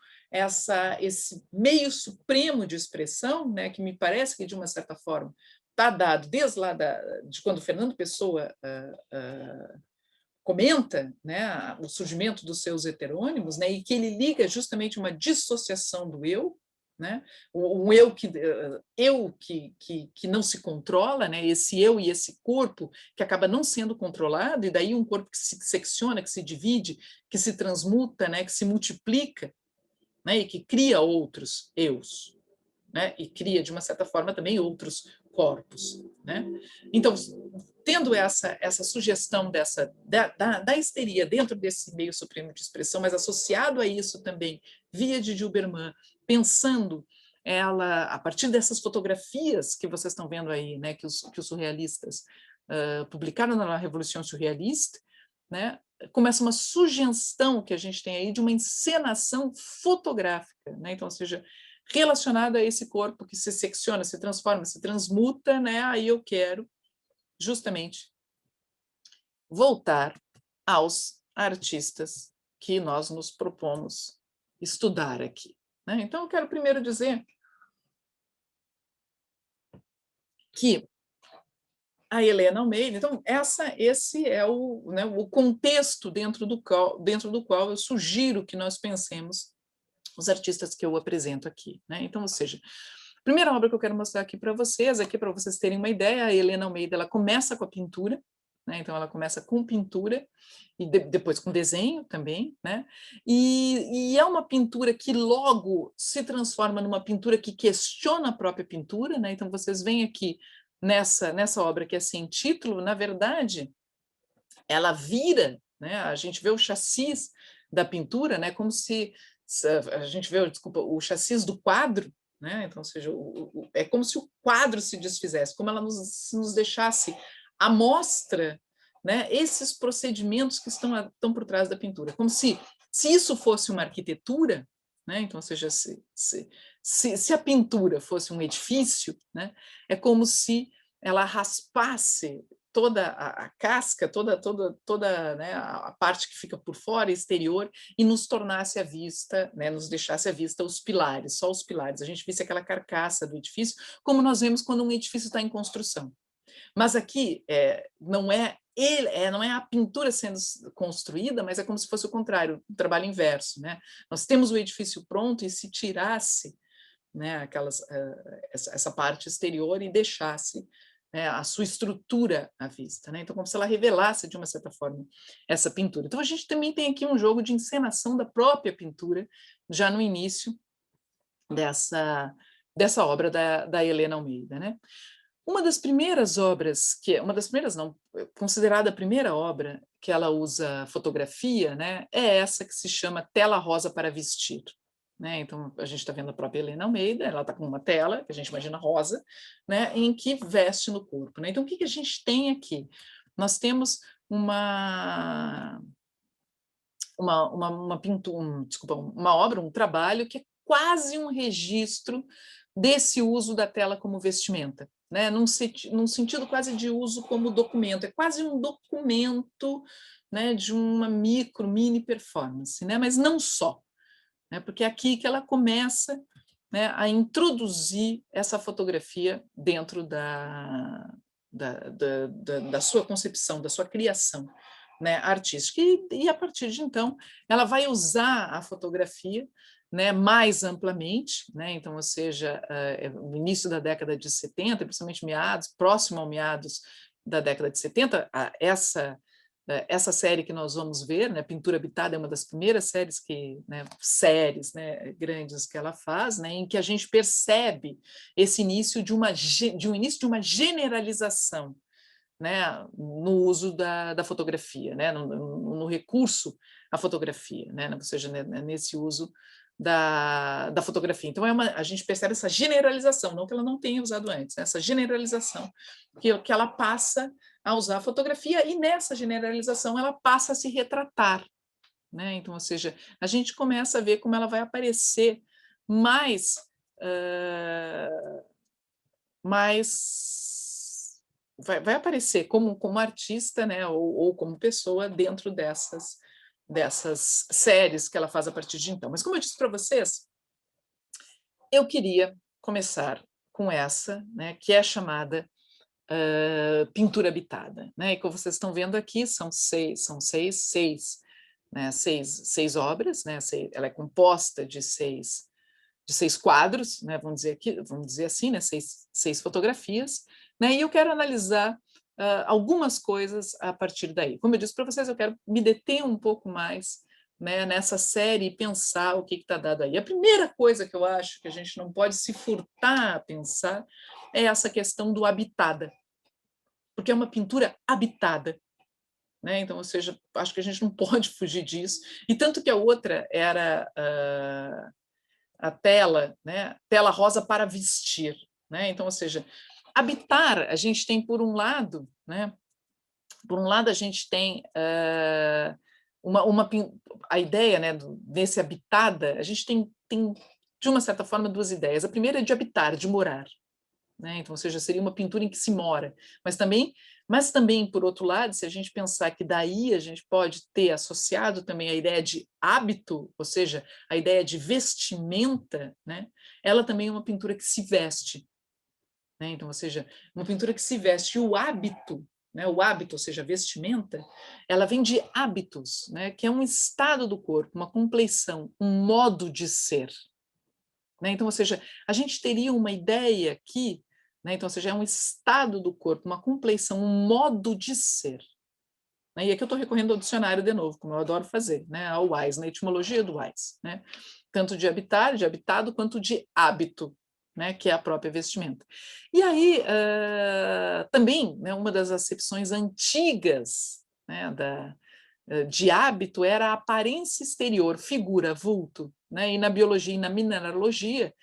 esse meio supremo de expressão, né, que me parece que, de uma certa forma, está dado desde lá de quando Fernando Pessoa comenta, né, o surgimento dos seus heterônimos, né, e que ele liga justamente uma dissociação do eu, né, um eu que não se controla, né, esse eu e esse corpo que acaba não sendo controlado, e daí um corpo que se secciona, que se divide, que se transmuta, né, que se multiplica, né, e que cria outros eus, né, e cria, de uma certa forma, também outros corpos. Né? Então, tendo essa sugestão da histeria dentro desse meio supremo de expressão, mas associado a isso também, via de Gilberman, pensando ela, a partir dessas fotografias que vocês estão vendo aí, né, que os surrealistas publicaram na Revolução Surrealista, né, começa uma sugestão que a gente tem aí de uma encenação fotográfica, né? Então, ou seja, relacionada a esse corpo que se secciona, se transforma, se transmuta, né? Aí eu quero justamente voltar aos artistas que nós nos propomos estudar aqui. Né? Então, eu quero primeiro dizer que a Helena Almeida, então, esse é o contexto dentro do qual eu sugiro que nós pensemos os artistas que eu apresento aqui. Né? Então, ou seja, a primeira obra que eu quero mostrar aqui para vocês terem uma ideia, a Helena Almeida, ela começa com a pintura, né? Então ela começa com pintura e depois com desenho também, né? E é uma pintura que logo se transforma numa pintura que questiona a própria pintura, né? Então vocês veem aqui nessa obra que é sem título, na verdade, ela vira, né? A gente vê o chassis da pintura, né? Como se a gente vê, desculpa, o chassis do quadro, né? Então, ou seja, é como se o quadro se desfizesse, como ela nos deixasse à mostra, né? Esses procedimentos que estão por trás da pintura, como se isso fosse uma arquitetura, né? Então, ou seja, se a pintura fosse um edifício, né? É como se ela raspasse toda a casca, toda né, a parte que fica por fora, exterior, e nos tornasse à vista, né, nos deixasse à vista os pilares, só os pilares. A gente visse aquela carcaça do edifício, como nós vemos quando um edifício está em construção. Mas aqui não é a pintura sendo construída, mas é como se fosse o contrário, o trabalho inverso. Né? Nós temos o edifício pronto e se tirasse, né, essa parte exterior e deixasse, né, a sua estrutura à vista, né? Então, como se ela revelasse, de uma certa forma, essa pintura. Então, a gente também tem aqui um jogo de encenação da própria pintura, já no início dessa obra da Helena Almeida, né? Uma das primeiras obras, uma das primeiras não, considerada a primeira obra que ela usa fotografia, né, é essa que se chama Tela Rosa para Vestir. Né? Então, a gente está vendo a própria Helena Almeida, ela está com uma tela, que a gente imagina rosa, né, em que veste no corpo. Né? Então, o que a gente tem aqui? Nós temos uma pintura, desculpa, uma obra, um trabalho que é quase um registro desse uso da tela como vestimenta, né? num sentido quase de uso como documento, é quase um documento, né, de uma mini performance, né? Mas não só, né? Porque é aqui que ela começa, né, a introduzir essa fotografia dentro da sua concepção, da sua criação, né, artística. E a partir de então, ela vai usar a fotografia, né, mais amplamente, né? Então, ou seja, no início da década de 70, principalmente próximo ao meados da década de 70, essa série que nós vamos ver, né, Pintura Habitada, é uma das primeiras séries né, grandes que ela faz, né, em que a gente percebe esse início de uma generalização, né, no uso da fotografia, né, no recurso à fotografia, né, ou seja, nesse uso da fotografia. Então, a gente percebe essa generalização, não que ela não tenha usado antes, né, essa generalização que ela passa a usar a fotografia, e nessa generalização ela passa a se retratar. Né? Então, ou seja, a gente começa a ver como ela vai aparecer mais vai aparecer como artista, né, ou como pessoa dentro dessas séries que ela faz a partir de então. Mas, como eu disse para vocês, eu queria começar com essa, né, que é chamada Pintura Habitada. Né? E como vocês estão vendo aqui, são seis obras, né? Ela é composta de seis quadros, né, vamos dizer assim, né, seis fotografias, né, e eu quero analisar algumas coisas a partir daí. Como eu disse para vocês, eu quero me deter um pouco mais, né, nessa série e pensar o que está dado aí. A primeira coisa que eu acho que a gente não pode se furtar a pensar é essa questão do habitada, porque é uma pintura habitada. Né? Então, ou seja, acho que a gente não pode fugir disso. E tanto que a outra era a tela, né? Tela rosa para vestir. Né? Então, ou seja, habitar, a gente tem, por um lado, né? Por um lado, a gente tem a ideia, né, desse habitada, a gente tem, de uma certa forma, duas ideias. A primeira é de habitar, de morar. Né? Então, ou seja, seria uma pintura em que se mora, mas também, por outro lado, se a gente pensar que daí a gente pode ter associado também a ideia de hábito, ou seja, a ideia de vestimenta, né? Ela também é uma pintura que se veste. Né? Então, ou seja, uma pintura que se veste. E o hábito, né? O hábito, ou seja, a vestimenta, ela vem de hábitos, né? Que é um estado do corpo, uma compleição, um modo de ser. Né? Então, ou seja, a gente teria uma ideia aqui, né? Então, ou seja, é um estado do corpo, uma compleição, um modo de ser. Né? E aqui eu estou recorrendo ao dicionário de novo, como eu adoro fazer, né? Ao Wise, na etimologia do Wise. Né? Tanto de habitar, de habitado, quanto de hábito, né? Que é a própria vestimenta. E aí, também, né, uma das acepções antigas, né, de hábito era a aparência exterior, figura, vulto. Né? E na biologia e na mineralogia,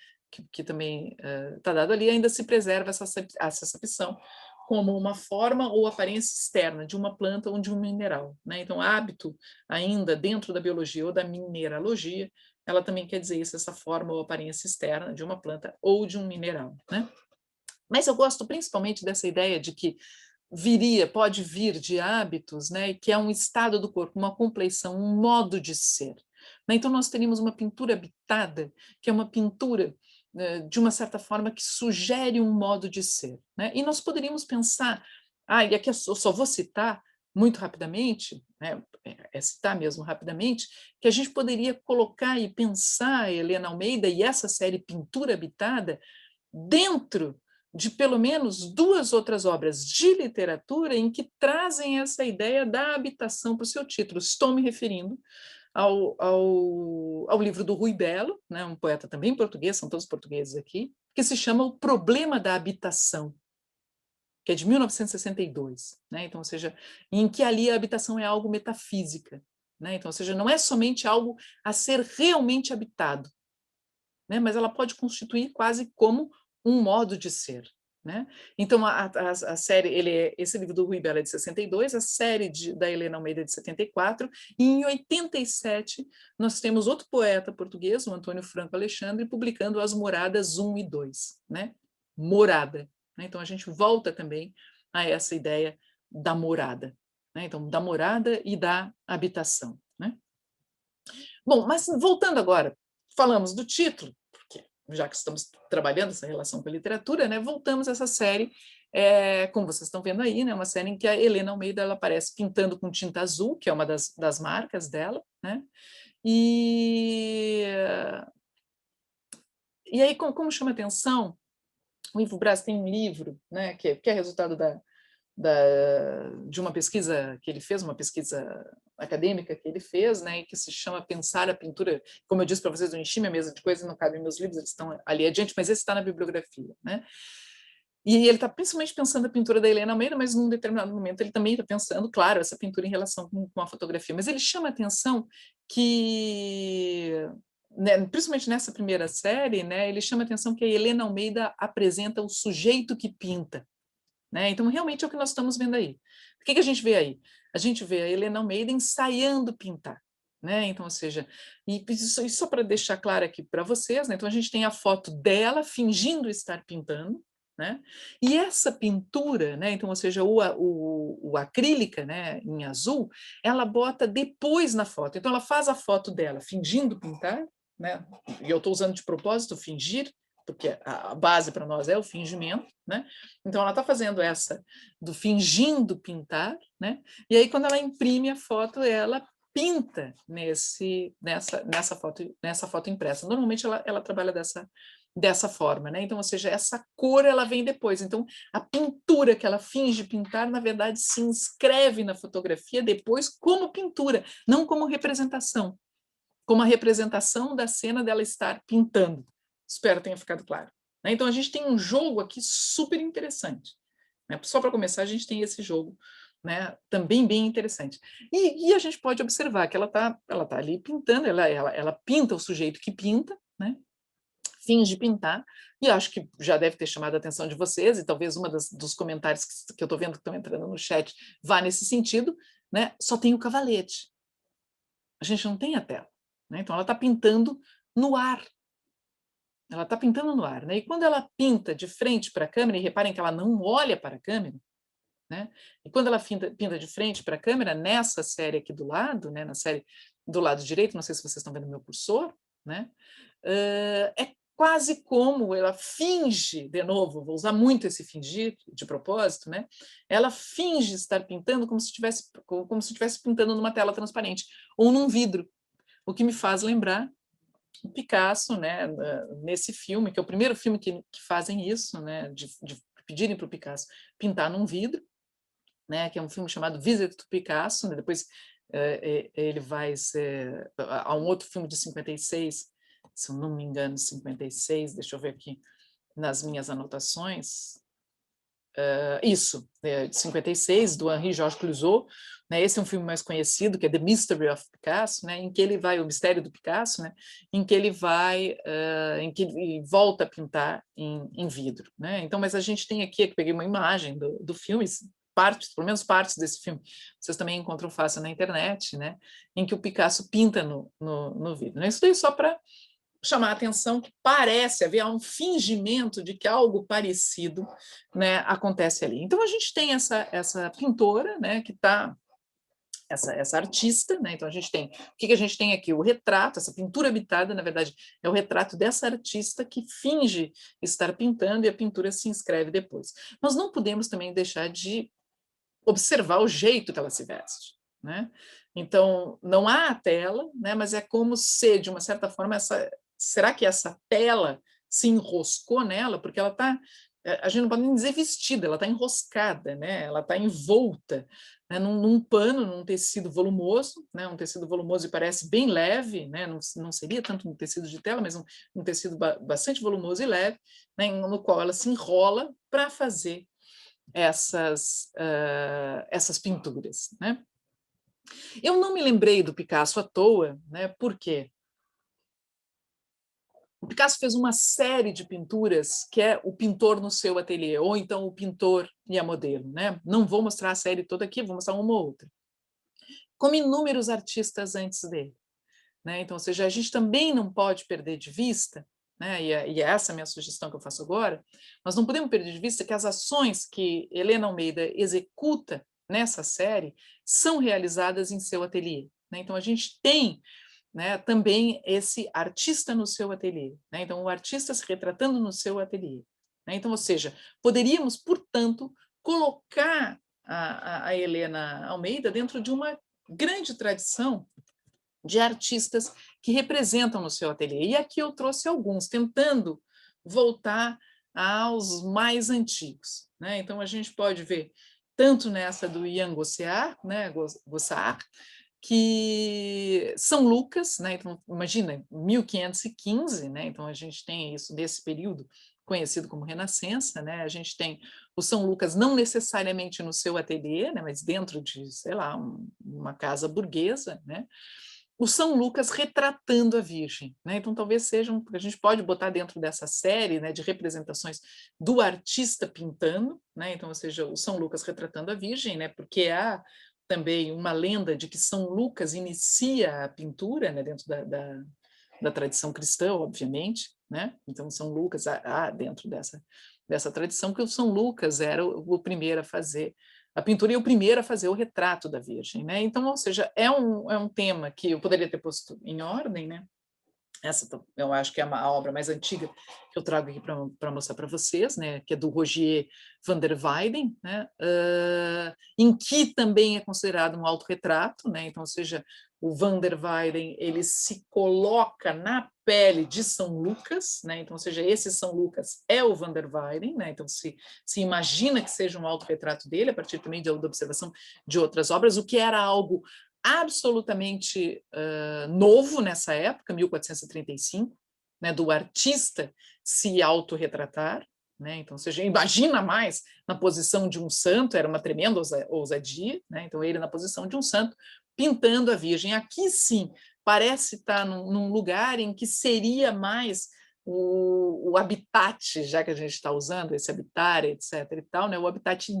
que também está dado ali, ainda se preserva essa acepção como uma forma ou aparência externa de uma planta ou de um mineral. Né? Então, hábito, ainda dentro da biologia ou da mineralogia, ela também quer dizer isso, essa forma ou aparência externa de uma planta ou de um mineral. Né? Mas eu gosto principalmente dessa ideia de que pode vir de hábitos, né, que é um estado do corpo, uma compleição, um modo de ser. Né? Então, nós teríamos uma pintura habitada, que é uma pintura, de uma certa forma, que sugere um modo de ser. Né? E nós poderíamos pensar, e aqui eu só vou citar muito rapidamente, né, citar mesmo rapidamente, que a gente poderia colocar e pensar Helena Almeida e essa série Pintura Habitada dentro de pelo menos 2 outras obras de literatura em que trazem essa ideia da habitação para o seu título. Estou me referindo ao livro do Rui Belo, né, um poeta também português, são todos portugueses aqui, que se chama O Problema da Habitação, que é de 1962, né? Então, ou seja, em que ali a habitação é algo metafísica, né? Então, ou seja, não é somente algo a ser realmente habitado, né? Mas ela pode constituir quase como um modo de ser, né? Então, a série, esse livro do Rui Belo é de 62, a série da Helena Almeida é de 74, e em 87 nós temos outro poeta português, o Antônio Franco Alexandre, publicando As Moradas 1 e 2, né? Morada, né? Então, a gente volta também a essa ideia da morada, né? Então, da morada e da habitação, né? Bom, mas voltando agora, falamos do título, porque já que estamos trabalhando essa relação com a literatura, né, voltamos a essa série, como vocês estão vendo aí, né, uma série em que a Helena Almeida ela aparece pintando com tinta azul, que é uma das marcas dela, né, e aí como chama atenção, o Ivo Braz tem um livro, né, que é resultado de uma pesquisa que ele fez, uma pesquisa acadêmica que ele fez, né, e que se chama Pensar a Pintura. Como eu disse para vocês, eu enchi minha mesa de coisas, não cabem meus livros, eles estão ali adiante, mas esse está na bibliografia, né? E ele está principalmente pensando a pintura da Helena Almeida, mas num determinado momento ele também está pensando, claro, essa pintura em relação com a fotografia. Mas ele chama a atenção que, né, principalmente nessa primeira série, né, ele chama a atenção que a Helena Almeida apresenta o sujeito que pinta, né? Então, realmente é o que nós estamos vendo aí. O que a gente vê aí? A gente vê a Helena Almeida ensaiando pintar, né? Então, ou seja, e só para deixar claro aqui para vocês, né? Então a gente tem a foto dela fingindo estar pintando, né? E essa pintura, né? Então, ou seja, o acrílica, né? Em azul, ela bota depois na foto. Então, ela faz a foto dela fingindo pintar, né? E eu estou usando de propósito fingir, porque a base para nós é o fingimento, né? Então ela está fazendo essa do fingindo pintar, né? E aí quando ela imprime a foto, ela pinta nessa foto impressa. Normalmente ela trabalha dessa forma, né? Então, ou seja, essa cor ela vem depois. Então, a pintura que ela finge pintar, na verdade, se inscreve na fotografia depois como pintura, não como representação, como a representação da cena dela estar pintando. Espero tenha ficado claro. Então, a gente tem um jogo aqui super interessante. Só para começar, a gente tem esse jogo, né, também bem interessante. E a gente pode observar que ela tá ali pintando, ela pinta o sujeito que pinta, né, finge pintar, e acho que já deve ter chamado a atenção de vocês, e talvez dos comentários que eu estou vendo que estão entrando no chat vá nesse sentido, né, só tem o cavalete. A gente não tem a tela. Né? Então, ela está pintando no ar. Ela está pintando no ar. Né? E quando ela pinta de frente para a câmera, e reparem que ela não olha para a câmera, né? E quando ela pinta de frente para a câmera, nessa série aqui do lado, né? Na série do lado direito, não sei se vocês estão vendo meu cursor, né? É quase como ela finge, de novo, vou usar muito esse fingir de propósito, né? Ela finge estar pintando como se estivesse pintando numa tela transparente ou num vidro, o que me faz lembrar o Picasso, né? Nesse filme, que é o primeiro filme que fazem isso, né? De pedirem para o Picasso pintar num vidro, né? Que é um filme chamado Visit to Picasso, né? Depois ele vai ser... Há um outro filme de 56, se eu não me engano, 56, deixa eu ver aqui nas minhas anotações, isso, de 56, do Henri Georges Clouzot, né? Esse é um filme mais conhecido, que é The Mystery of Picasso, né? Em que ele vai, o mistério do Picasso, né? Em que ele vai, em que ele volta a pintar em vidro, né? Então, mas a gente tem aqui, que peguei uma imagem do filme, pelo menos partes desse filme, vocês também encontram fácil na internet, né? Em que o Picasso pinta no vidro. Né? Isso daí só para chamar a atenção que parece haver um fingimento de que algo parecido, né, acontece ali. Então a gente tem essa pintora, né, que está essa artista, né? Então a gente tem o que a gente tem aqui, o retrato, essa pintura habitada, na verdade, é o retrato dessa artista que finge estar pintando e a pintura se inscreve depois. Nós não podemos também deixar de observar o jeito que ela se veste, né? Então, não há a tela, né, mas é como se, de uma certa forma, será que essa tela se enroscou nela? Porque ela está, a gente não pode nem dizer vestida, ela está enroscada, né, ela está envolta, né, num pano, num tecido volumoso, né, um tecido volumoso e parece bem leve, né, não seria tanto um tecido de tela, mas um tecido bastante volumoso e leve, né, no qual ela se enrola para fazer essas pinturas, né? Eu não me lembrei do Picasso à toa, né? Por quê? O Picasso fez uma série de pinturas que é o pintor no seu ateliê, ou então o pintor e a modelo, né? Não vou mostrar a série toda aqui, vou mostrar uma ou outra. Como inúmeros artistas antes dele, né? Então, ou seja, a gente também não pode perder de vista, né? E essa é a minha sugestão que eu faço agora, nós não podemos perder de vista que as ações que Helena Almeida executa nessa série são realizadas em seu ateliê, né? Então, a gente tem, né, também esse artista no seu ateliê, né? Então, o artista se retratando no seu ateliê, né? Então, ou seja, poderíamos, portanto, colocar a Helena Almeida dentro de uma grande tradição de artistas que representam no seu ateliê. E aqui eu trouxe alguns, tentando voltar aos mais antigos, né? Então, a gente pode ver tanto nessa do Ian Gossaard, né, Gossaard, que São Lucas, né? Então, imagina, 1515, né? Então a gente tem isso desse período conhecido como Renascença, né? A gente tem o São Lucas não necessariamente no seu ateliê, né? Mas dentro de, sei lá, uma casa burguesa, né? O São Lucas retratando a Virgem, né? Então talvez sejam, a gente pode botar dentro dessa série, né, de representações do artista pintando, né? Então, ou seja, o São Lucas retratando a Virgem, né? Porque há também uma lenda de que São Lucas inicia a pintura, né, dentro da tradição cristã, obviamente, né? Então São Lucas há dentro dessa tradição que o São Lucas era o primeiro a fazer a pintura e o primeiro a fazer o retrato da Virgem, né? Então, ou seja, é um tema que eu poderia ter posto em ordem, né? Essa eu acho que é a obra mais antiga que eu trago aqui para mostrar para vocês, né? Que é do Rogier van der Weyden, né? Em que também é considerado um autorretrato, né? Então, ou seja, o van der Weyden ele se coloca na pele de São Lucas, né? Então, ou seja, esse São Lucas é o van der Weyden, né? Então se imagina que seja um autorretrato dele a partir também da observação de outras obras, o que era algo absolutamente novo nessa época, 1435, né, do artista se autorretratar, né? Então, você imagina mais na posição de um santo, era uma tremenda ousadia, né? Então ele na posição de um santo, pintando a Virgem. Aqui sim, parece estar num lugar em que seria mais o habitat, já que a gente está usando esse habitar, etc. e tal, né? O habitat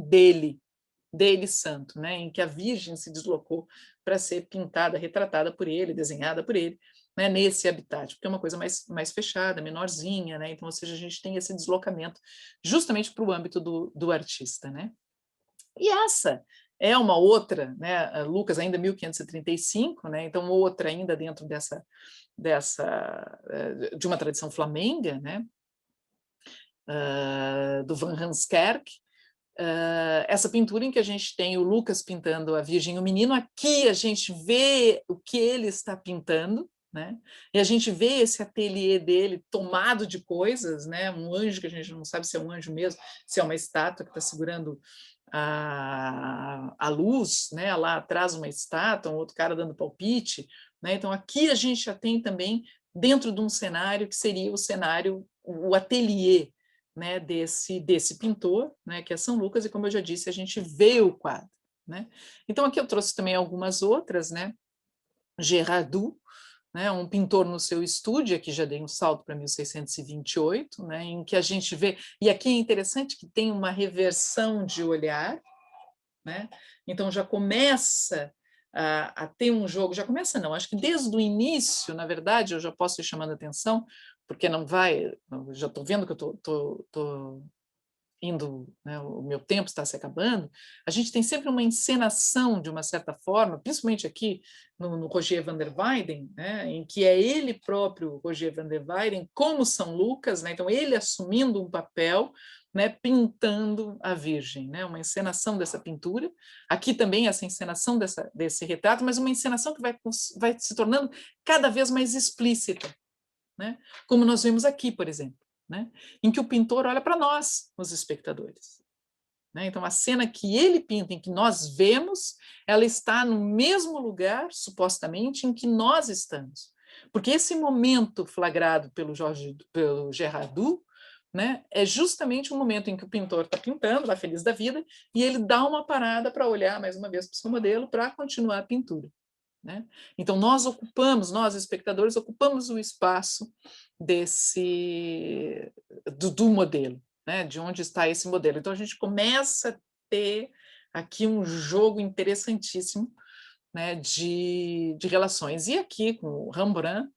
dele santo, né, em que a Virgem se deslocou para ser pintada, retratada por ele, desenhada por ele, né, nesse habitat, porque é uma coisa mais fechada, menorzinha, né, então, ou seja, a gente tem esse deslocamento justamente para o âmbito do artista, né. E essa é uma outra, né, Lucas ainda 1535, né, então outra ainda dentro de uma tradição flamenga, né, do Van Hanskerk, essa pintura em que a gente tem o Lucas pintando a Virgem e o Menino, aqui a gente vê o que ele está pintando, né? E a gente vê esse ateliê dele tomado de coisas, né? Um anjo que a gente não sabe se é um anjo mesmo, se é uma estátua que está segurando a luz, né? Lá atrás uma estátua, um outro cara dando palpite, né? Então aqui a gente já tem também dentro de um cenário que seria o cenário, o ateliê, né, desse pintor, né, que é São Lucas, e como eu já disse, a gente vê o quadro, né? Então aqui eu trouxe também algumas outras, né? Gerardoux, né, um pintor no seu estúdio, aqui já dei um salto para 1628, né, em que a gente vê, e aqui é interessante que tem uma reversão de olhar, né? Então já começa a ter um jogo, já começa não, acho que desde o início, na verdade, eu já posso ir chamando a atenção, porque não vai, eu já estou vendo que eu estou né, o meu tempo está se acabando, a gente tem sempre uma encenação, de uma certa forma, principalmente aqui no Rogier van der Weyden, né, em que é ele próprio, Rogier van der Weyden, como São Lucas, né, então ele assumindo um papel, né, pintando a Virgem, né, uma encenação dessa pintura, aqui também essa encenação desse retrato, mas uma encenação que vai se tornando cada vez mais explícita, né, como nós vemos aqui, por exemplo. Né, em que o pintor olha para nós, os espectadores. Né? Então, a cena que ele pinta, em que nós vemos, ela está no mesmo lugar, supostamente, em que nós estamos. Porque esse momento flagrado pelo Gerardo, né, é justamente o momento em que o pintor está pintando, lá feliz da vida, e ele dá uma parada para olhar mais uma vez para o seu modelo para continuar a pintura. Né? Então, nós espectadores, ocupamos o espaço do modelo, né? De onde está esse modelo. Então, a gente começa a ter aqui um jogo interessantíssimo, né? de relações. E aqui, com o Rembrandt,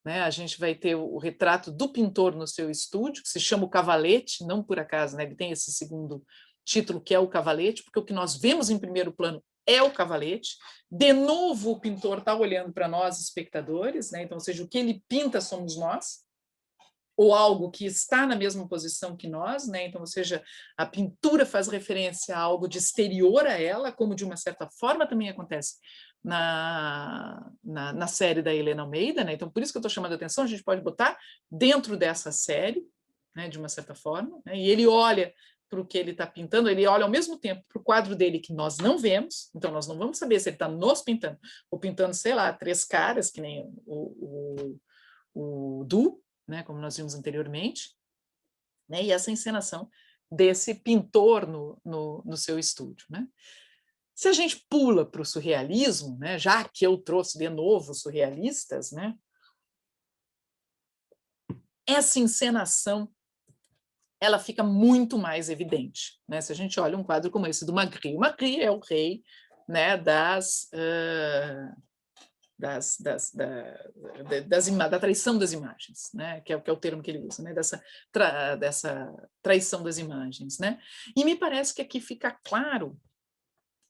né? A gente vai ter o retrato do pintor no seu estúdio, que se chama O Cavalete, não por acaso, né? Ele tem esse segundo título, que é O Cavalete, porque o que nós vemos em primeiro plano é o cavalete. De novo, o pintor está olhando para nós, espectadores, né? Então, ou seja, o que ele pinta somos nós, ou algo que está na mesma posição que nós, né? Então, ou seja, a pintura faz referência a algo de exterior a ela, como de uma certa forma também acontece na série da Helena Almeida, né? Então, por isso que eu estou chamando a atenção, a gente pode botar dentro dessa série, né, de uma certa forma, né? E ele olha para o que ele está pintando, ele olha ao mesmo tempo para o quadro dele que nós não vemos, então nós não vamos saber se ele está nos pintando, ou pintando, sei lá, três caras, que nem o Du, né, como nós vimos anteriormente, né, e essa encenação desse pintor no seu estúdio. Né? Se a gente pula para o surrealismo, né, já que eu trouxe de novo surrealistas, né, essa encenação ela fica muito mais evidente. Né? Se a gente olha um quadro como esse do Magritte, o Magritte é o rei, né, da traição das imagens, né? que é o termo que ele usa, né? dessa traição das imagens. Né? E me parece que aqui fica claro,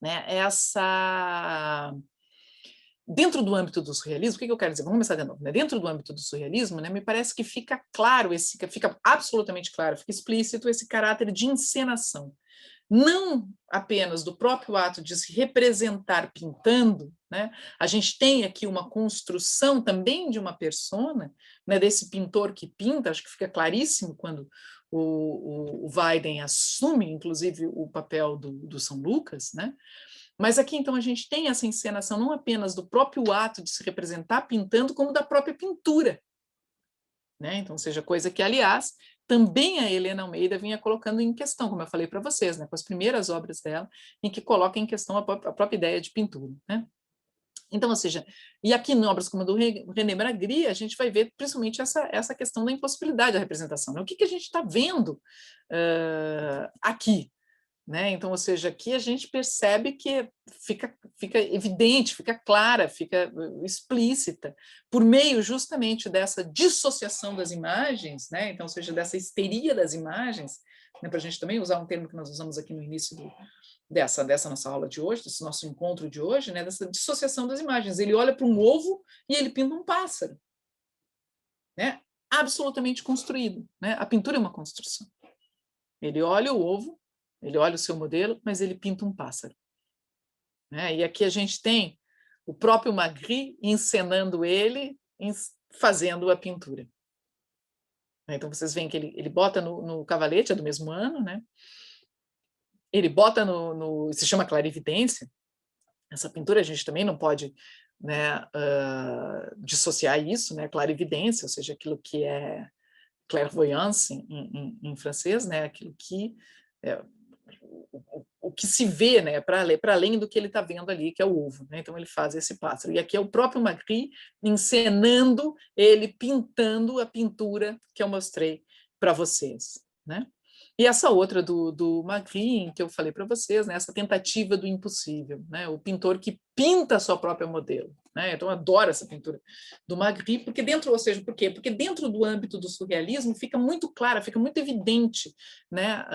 né, dentro do âmbito do surrealismo, o que eu quero dizer? Vamos começar de novo. Né? Dentro do âmbito do surrealismo, né, me parece que fica claro, fica absolutamente claro, fica explícito esse caráter de encenação. Não apenas do próprio ato de se representar pintando, né? A gente tem aqui uma construção também de uma persona, né, desse pintor que pinta, acho que fica claríssimo quando o Weyden assume, inclusive, o papel do São Lucas, né? Mas aqui, então, a gente tem essa encenação não apenas do próprio ato de se representar pintando, como da própria pintura. Né? Então, seja coisa que, aliás, também a Helena Almeida vinha colocando em questão, como eu falei para vocês, né? com as primeiras obras dela, em que coloca em questão a própria ideia de pintura. Né? Então, ou seja, e aqui em obras como a do René Magritte, a gente vai ver principalmente essa questão da impossibilidade da representação. Né? O que a gente está vendo aqui? Né? Então, ou seja, aqui a gente percebe que fica evidente, fica clara, fica explícita, por meio justamente dessa dissociação das imagens, né? Então, ou seja, dessa histeria das imagens, né? Para a gente também usar um termo que nós usamos aqui no início dessa nossa aula de hoje, desse nosso encontro de hoje, né? Dessa dissociação das imagens. Ele olha para um ovo e ele pinta um pássaro, né? Absolutamente construído. Né? A pintura é uma construção. Ele olha o ovo, ele olha o seu modelo, mas ele pinta um pássaro. Né? E aqui a gente tem o próprio Magritte encenando ele, fazendo a pintura. Então, vocês veem que ele bota no cavalete, é do mesmo ano, né? Ele bota se chama clarividência. Essa pintura a gente também não pode, né, dissociar isso, né? Clarividência, ou seja, aquilo que é clairvoyance em francês, né? Aquilo que o que se vê, né, para além do que ele está vendo ali, que é o ovo. Né? Então, ele faz esse pássaro. E aqui é o próprio Magritte encenando, ele pintando a pintura que eu mostrei para vocês. Né? E essa outra do Magritte, que eu falei para vocês, né, essa tentativa do impossível, né, o pintor que pinta a sua própria modelo. Né, então, eu adoro essa pintura do Magritte, porque dentro, ou seja, por quê? Porque dentro do âmbito do surrealismo fica muito clara, fica muito evidente, né,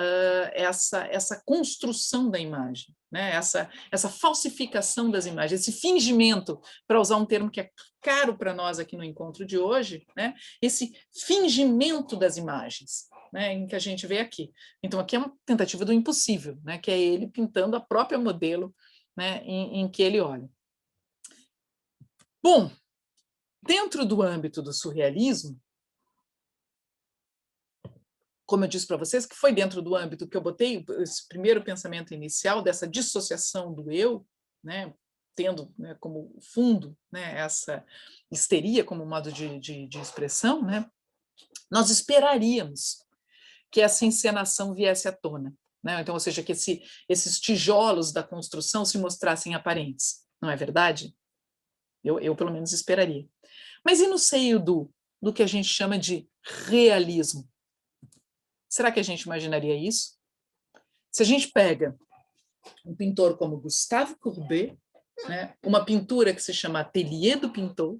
essa construção da imagem, né, essa falsificação das imagens, esse fingimento, para usar um termo que é caro para nós aqui no encontro de hoje, né, esse fingimento das imagens, né, em que a gente vê aqui. Então, aqui é uma tentativa do impossível, né, que é ele pintando a própria modelo, né, em que ele olha. Bom, dentro do âmbito do surrealismo, como eu disse para vocês, que foi dentro do âmbito que eu botei esse primeiro pensamento inicial dessa dissociação do eu, né, tendo, né, como fundo, né, essa histeria como modo de expressão, né, nós esperaríamos que essa encenação viesse à tona, né? Então, ou seja, que esses tijolos da construção se mostrassem aparentes, não é verdade? Eu pelo menos esperaria. Mas e no seio do que a gente chama de realismo? Será que a gente imaginaria isso? Se a gente pega um pintor como Gustave Courbet, né, uma pintura que se chama Atelier do Pintor,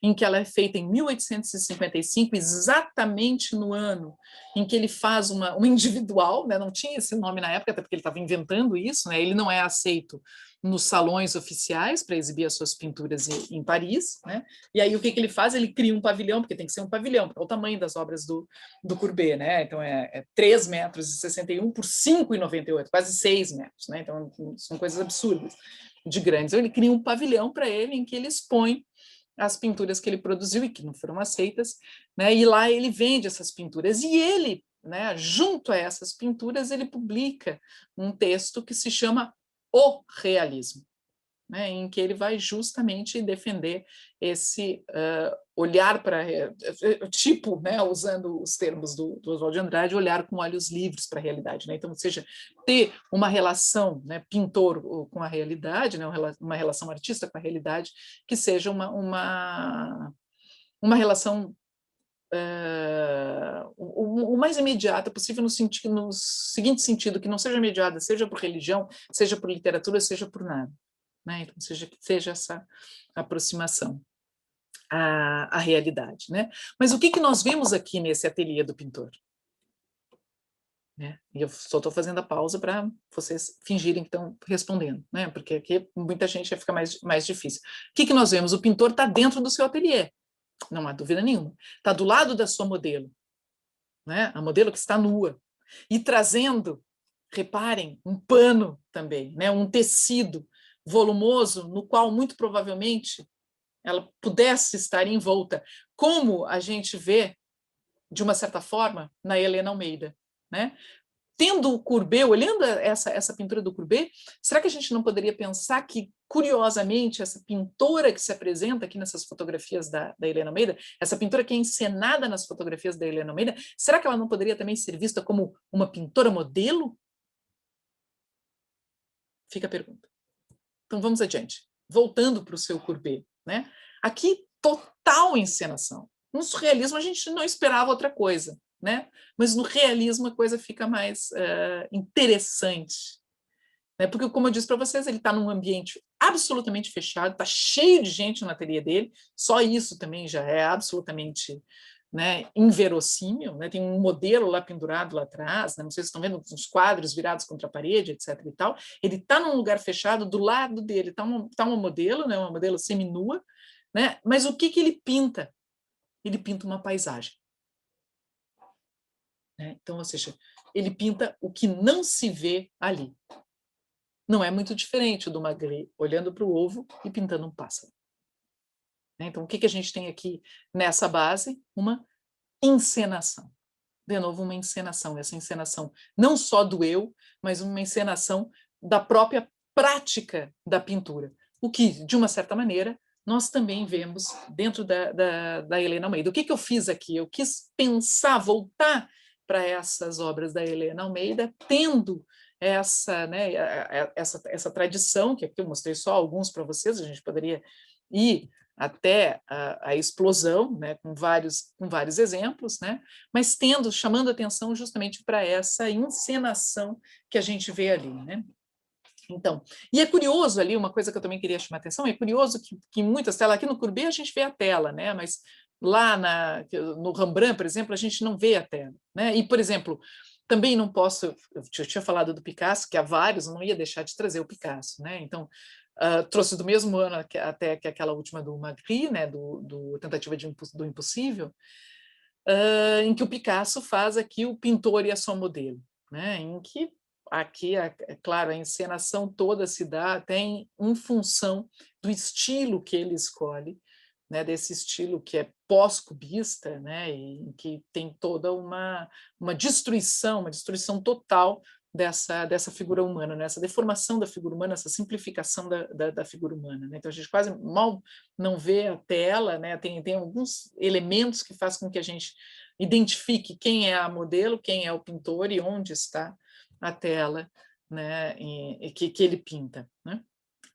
em que ela é feita em 1855, exatamente no ano em que ele faz uma individual, né? Não tinha esse nome na época, até porque ele estava inventando isso, né? Ele não é aceito nos salões oficiais para exibir as suas pinturas em Paris, né? E aí o que ele faz? Ele cria um pavilhão, porque tem que ser um pavilhão, porque é o tamanho das obras do Courbet, né? Então é 3,61 metros por 5,98, quase 6 metros, né? Então são coisas absurdas de grandes. Então ele cria um pavilhão para ele em que ele expõe as pinturas que ele produziu e que não foram aceitas, né? E lá ele vende essas pinturas. E ele, né, junto a essas pinturas, ele publica um texto que se chama O Realismo, né, em que ele vai justamente defender esse olhar para tipo, né, usando os termos do Oswald de Andrade, olhar com olhos livres para a realidade, né? Então, ou seja, ter uma relação, né, pintor com a realidade, né, uma relação artista com a realidade, que seja uma relação o mais imediata possível, no seguinte sentido, que não seja mediada, seja por religião, seja por literatura, seja por nada. Né? Então, seja essa aproximação à realidade. Né? Mas o que nós vemos aqui nesse ateliê do pintor? Né? E eu só estou fazendo a pausa para vocês fingirem que estão respondendo, né? Porque aqui muita gente vai ficar mais difícil. O que nós vemos? O pintor está dentro do seu ateliê, não há dúvida nenhuma. Está do lado da sua modelo, né? A modelo que está nua, e trazendo, reparem, um pano também, né? Um tecido volumoso, no qual muito provavelmente ela pudesse estar envolta, como a gente vê, de uma certa forma, na Helena Almeida, né? Tendo o Courbet, olhando essa pintura do Courbet, será que a gente não poderia pensar que, curiosamente, essa pintora que se apresenta aqui nessas fotografias da Helena Almeida, essa pintora que é encenada nas fotografias da Helena Almeida, será que ela não poderia também ser vista como uma pintora modelo? Fica a pergunta. Então vamos adiante. Voltando para o seu Courbet, né? Aqui, total encenação. No surrealismo, a gente não esperava outra coisa, né? Mas no realismo a coisa fica mais interessante. Né? Porque, como eu disse para vocês, ele está num ambiente absolutamente fechado, está cheio de gente no ateliê dele, só isso também já é absolutamente, né, inverossímil, né? Tem um modelo lá pendurado lá atrás, né? Não sei se estão vendo uns quadros virados contra a parede, etc. e tal. Ele está num lugar fechado, do lado dele está uma modelo, né? Uma modelo seminua, né? Mas o que ele pinta? Ele pinta uma paisagem. Né? Então, ou seja, ele pinta o que não se vê ali. Não é muito diferente do Magritte olhando para o ovo e pintando um pássaro. Então, o que a gente tem aqui nessa base? Uma encenação. De novo, uma encenação. Essa encenação não só do eu, mas uma encenação da própria prática da pintura. O que, de uma certa maneira, nós também vemos dentro da Helena Almeida. O que eu fiz aqui? Eu quis pensar, voltar para essas obras da Helena Almeida, tendo essa tradição, que aqui eu mostrei só alguns para vocês, a gente poderia ir até a explosão, né, com vários exemplos, né, mas chamando atenção justamente para essa encenação que a gente vê ali, né? Então, e é curioso ali, uma coisa que eu também queria chamar a atenção, é curioso que em muitas telas, aqui no Courbet a gente vê a tela, né, mas lá no Rembrandt, por exemplo, a gente não vê a tela, né? E, por exemplo, também não posso, eu tinha falado do Picasso, que há vários, não ia deixar de trazer o Picasso, né? Então, trouxe do mesmo ano até que aquela última do Magritte, né, do Tentativa do Impossível, em que o Picasso faz aqui o pintor e a sua modelo, né? Em que aqui, é claro, a encenação toda se dá tem em função do estilo que ele escolhe, né, desse estilo que é pós-cubista, né, e que tem toda uma destruição total dessa figura humana, né, essa deformação da figura humana, essa simplificação da figura humana, né? Então a gente quase mal não vê a tela, né? Tem alguns elementos que fazem com que a gente identifique quem é a modelo, quem é o pintor e onde está a tela, né, que ele pinta, né?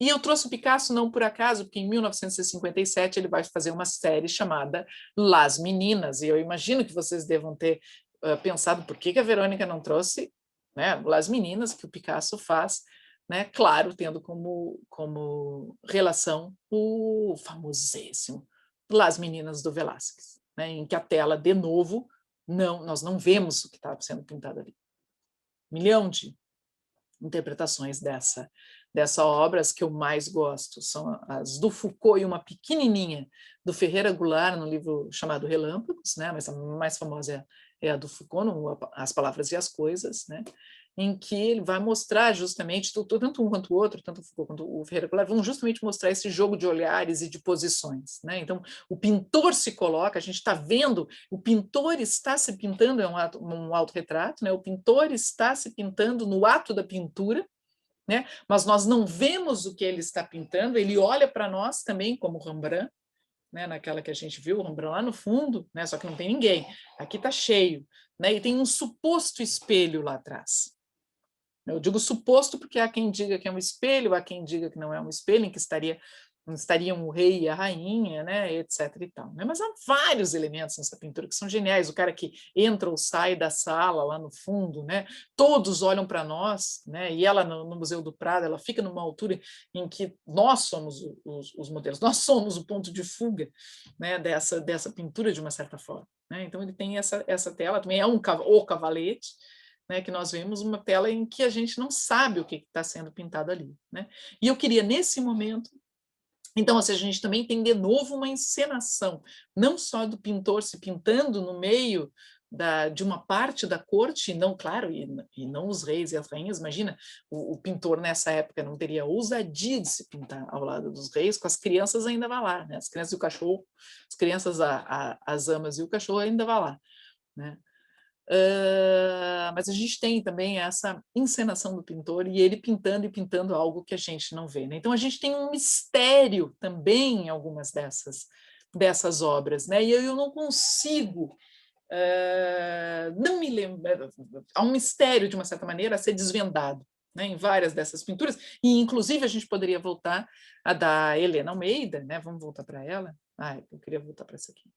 E eu trouxe o Picasso não por acaso, porque em 1957 ele vai fazer uma série chamada Las Meninas, e eu imagino que vocês devam ter pensado por que a Verônica não trouxe, né, Las Meninas, que o Picasso faz, né, claro, tendo como relação o famosíssimo Las Meninas do Velázquez, né, em que a tela, de novo, nós não vemos o que está sendo pintado ali. Milhão de interpretações dessa obra. As que eu mais gosto são as do Foucault e uma pequenininha do Ferreira Goulart, no livro chamado Relâmpagos, né? Mas a mais famosa é a do Foucault, no As Palavras e as Coisas, né? Em que ele vai mostrar justamente, tanto um quanto o outro, tanto o Foucault quanto o Ferreira Goulart, vão justamente mostrar esse jogo de olhares e de posições, né? Então, o pintor se coloca, a gente está vendo, o pintor está se pintando, é um autorretrato, né? O pintor está se pintando no ato da pintura, né? Mas nós não vemos o que ele está pintando, ele olha para nós também como Rembrandt, né? Naquela que a gente viu, o Rembrandt lá no fundo, né? Só que não tem ninguém, aqui está cheio, né? E tem um suposto espelho lá atrás. Eu digo suposto porque há quem diga que é um espelho, há quem diga que não é um espelho, em que estariam o rei e a rainha, né, etc. e tal, né? Mas há vários elementos nessa pintura que são geniais. O cara que entra ou sai da sala lá no fundo, né? Todos olham para nós, né? E ela no Museu do Prado, ela fica numa altura em que nós somos os modelos, nós somos o ponto de fuga, né, dessa pintura de uma certa forma, né? Então ele tem essa tela, também é o cavalete, né, que nós vemos uma tela em que a gente não sabe o que está sendo pintado ali, né? E eu queria, nesse momento, então, ou seja, a gente também tem de novo uma encenação, não só do pintor se pintando no meio de uma parte da corte, não, claro, e não os reis e as rainhas. Imagina, o pintor nessa época não teria ousadia de se pintar ao lado dos reis, com as crianças ainda vai lá, né? As crianças e o cachorro, as crianças, as amas e o cachorro ainda vai lá, né? Mas a gente tem também essa encenação do pintor e ele pintando e pintando algo que a gente não vê, né? Então a gente tem um mistério também em algumas dessas obras, né? E eu não consigo não me lembrar, há um mistério de uma certa maneira a ser desvendado, né, em várias dessas pinturas, e inclusive a gente poderia voltar a da Helena Almeida, né? Vamos voltar para ela. Eu queria voltar para essa aqui.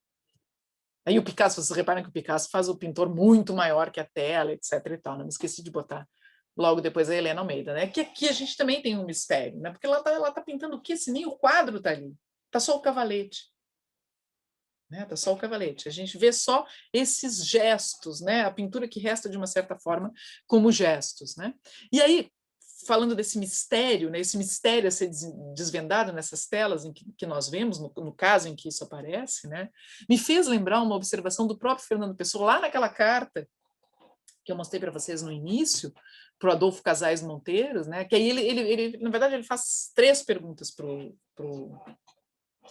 Aí o Picasso, vocês reparam que o Picasso faz o pintor muito maior que a tela, etc. e tal. Não me esqueci de botar logo depois a Helena Almeida, né? Que aqui a gente também tem um mistério, né? Porque ela tá pintando o quê? Se nem o quadro está ali. Está só o cavalete. Né? Tá só o cavalete. A gente vê só esses gestos, né? A pintura que resta, de uma certa forma, como gestos, né? E aí, falando desse mistério, né, esse mistério a ser desvendado nessas telas em que nós vemos, no caso em que isso aparece, né, me fez lembrar uma observação do próprio Fernando Pessoa, lá naquela carta que eu mostrei para vocês no início, para o Adolfo Casais Monteiros, né, que aí ele, na verdade, ele faz 3 perguntas para o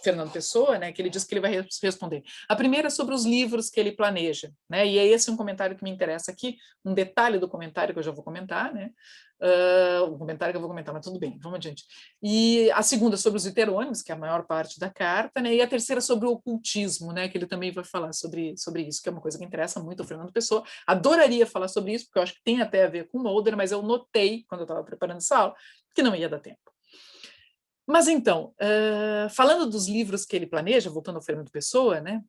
Fernando Pessoa, né, que ele diz que ele vai responder. A primeira é sobre os livros que ele planeja, né, e é esse um comentário que me interessa aqui, um detalhe do comentário que eu já vou comentar, né, um comentário que eu vou comentar, mas tudo bem, vamos adiante. E a segunda sobre os heterônimos, que é a maior parte da carta, né, e a terceira sobre o ocultismo, né, que ele também vai falar sobre isso, que é uma coisa que interessa muito ao Fernando Pessoa. Adoraria falar sobre isso, porque eu acho que tem até a ver com o Mulder, mas eu notei, quando eu estava preparando essa aula, que não ia dar tempo. Mas então, falando dos livros que ele planeja, voltando ao Fernando Pessoa, né,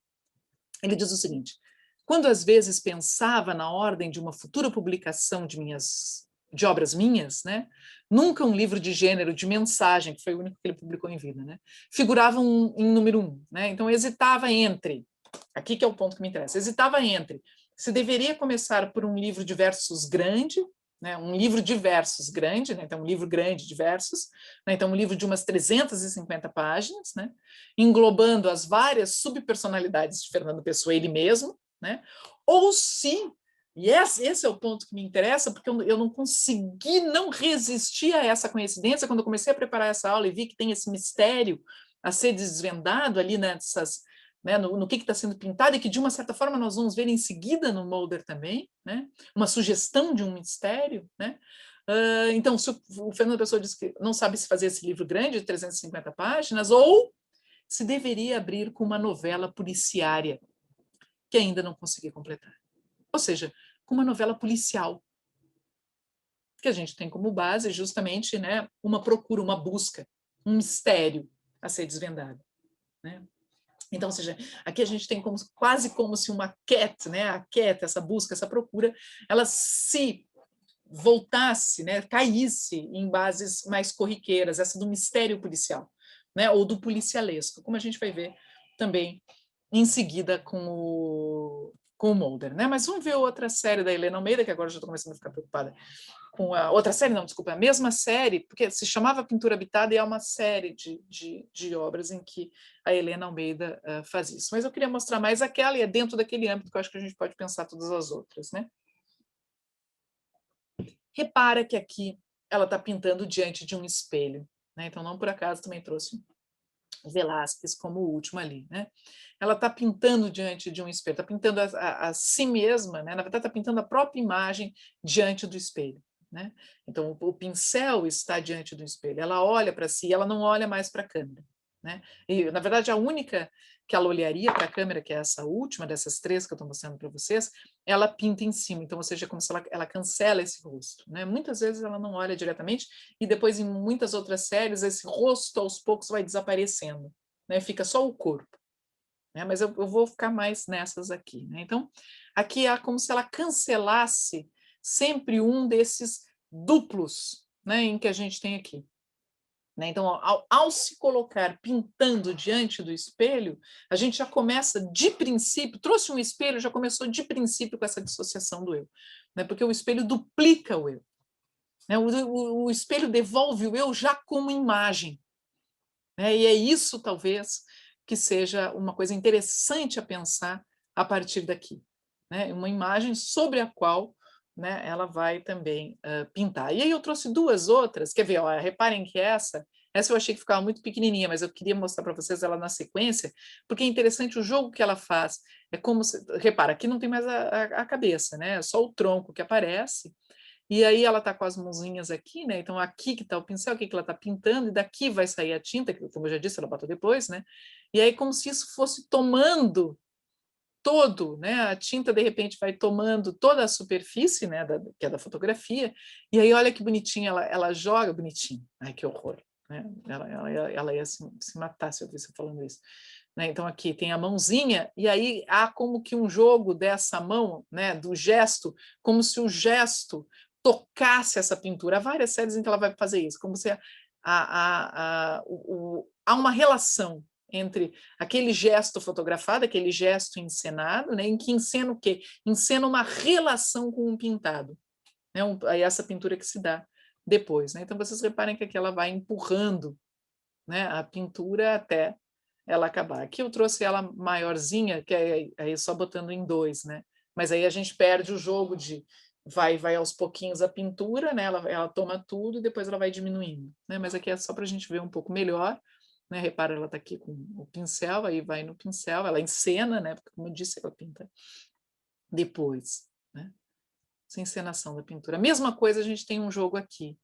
ele diz o seguinte: quando às vezes pensava na ordem de uma futura publicação de obras minhas, né, nunca um livro de gênero, de mensagem, que foi o único que ele publicou em vida, né, figurava em número 1. Né, então, hesitava entre, aqui que é o ponto que me interessa, hesitava entre se deveria começar por um livro de versos grande, né, um livro de versos grande, né, então um livro grande de versos, né, então um livro de umas 350 páginas, né, englobando as várias subpersonalidades de Fernando Pessoa, ele mesmo, né, ou se, e esse é o ponto que me interessa, porque eu não consegui não resistir a essa coincidência quando eu comecei a preparar essa aula e vi que tem esse mistério a ser desvendado ali nessas, né, no que está sendo pintado, e que, de uma certa forma, nós vamos ver em seguida no Mulder também, né, uma sugestão de um mistério. Né? Então, se o Fernando Pessoa diz que não sabe se fazer esse livro grande, de 350 páginas, ou se deveria abrir com uma novela policiária, que ainda não consegui completar. Ou seja, com uma novela policial, que a gente tem como base justamente, né, uma procura, uma busca, um mistério a ser desvendado. Né? Então, ou seja, aqui a gente tem quase como se uma cat, né, a cat, essa busca, essa procura, ela se voltasse, né, caísse em bases mais corriqueiras, essa do mistério policial, né, ou do policialesco, como a gente vai ver também em seguida com o Mulder. Né? Mas vamos ver outra série da Helena Almeida, que agora eu já estou começando a ficar preocupada com a outra série, não, desculpa, a mesma série, porque se chamava Pintura Habitada e é uma série de obras em que a Helena Almeida faz isso. Mas eu queria mostrar mais aquela, e é dentro daquele âmbito que eu acho que a gente pode pensar todas as outras. Né? Repara que aqui ela está pintando diante de um espelho. Né? Então, não por acaso, também trouxe Velázquez como o último ali. Né? Ela está pintando diante de um espelho, está pintando a si mesma, né? Na verdade, está pintando a própria imagem diante do espelho. Né? Então, o pincel está diante do espelho, ela olha para si, ela não olha mais para a câmera. Né? E, na verdade, a única que ela olharia para a câmera, que é essa última dessas três que eu estou mostrando para vocês, ela pinta em cima, então, ou seja, é como se ela cancela esse rosto. Né? Muitas vezes ela não olha diretamente, e depois, em muitas outras séries, esse rosto, aos poucos, vai desaparecendo. Né? Fica só o corpo. Né? Mas eu vou ficar mais nessas aqui. Né? Então, aqui é como se ela cancelasse sempre um desses duplos, né, em que a gente tem aqui. Né? Então, ao se colocar pintando diante do espelho, a gente já começa de princípio, trouxe um espelho, já começou de princípio com essa dissociação do eu. Né? Porque o espelho duplica o eu. Né? O espelho devolve o eu já como imagem. Né? E é isso, talvez, que seja uma coisa interessante a pensar a partir daqui. Né? Uma imagem sobre a qual, né, ela vai também pintar. E aí eu trouxe duas outras, quer ver, ó, reparem que essa eu achei que ficava muito pequenininha, mas eu queria mostrar para vocês ela na sequência, porque é interessante o jogo que ela faz. É como se, repara, aqui não tem mais a cabeça, né? É só o tronco que aparece, e aí ela está com as mãozinhas aqui, né? Então aqui que está o pincel, aqui que ela está pintando, e daqui vai sair a tinta, que, como eu já disse, ela botou depois, né? E aí como se isso fosse tomando todo, né? A tinta de repente vai tomando toda a superfície, né? Que é da fotografia. E aí olha que bonitinho, ela joga bonitinho. Ai, que horror! Né? Ela ia se matar se eu visse falando isso. Né? Então aqui tem a mãozinha, e aí há como que um jogo dessa mão, né? Do gesto, como se o gesto tocasse essa pintura. Há várias séries em que ela vai fazer isso, como se há uma relação entre aquele gesto fotografado, aquele gesto encenado, né, em que encena o quê? Encena uma relação com um pintado. Né, aí essa pintura que se dá depois. Né? Então, vocês reparem que aqui ela vai empurrando, né, a pintura até ela acabar. Aqui eu trouxe ela maiorzinha, que é aí só botando em 2, né? Mas aí a gente perde o jogo de vai aos pouquinhos a pintura, né? Ela toma tudo e depois ela vai diminuindo. Né? Mas aqui é só para a gente ver um pouco melhor. Né? Repara, ela está aqui com o pincel, aí vai no pincel, ela encena, né? Porque, como eu disse, ela pinta depois. Né? Essa encenação da pintura. A mesma coisa a gente tem um jogo aqui.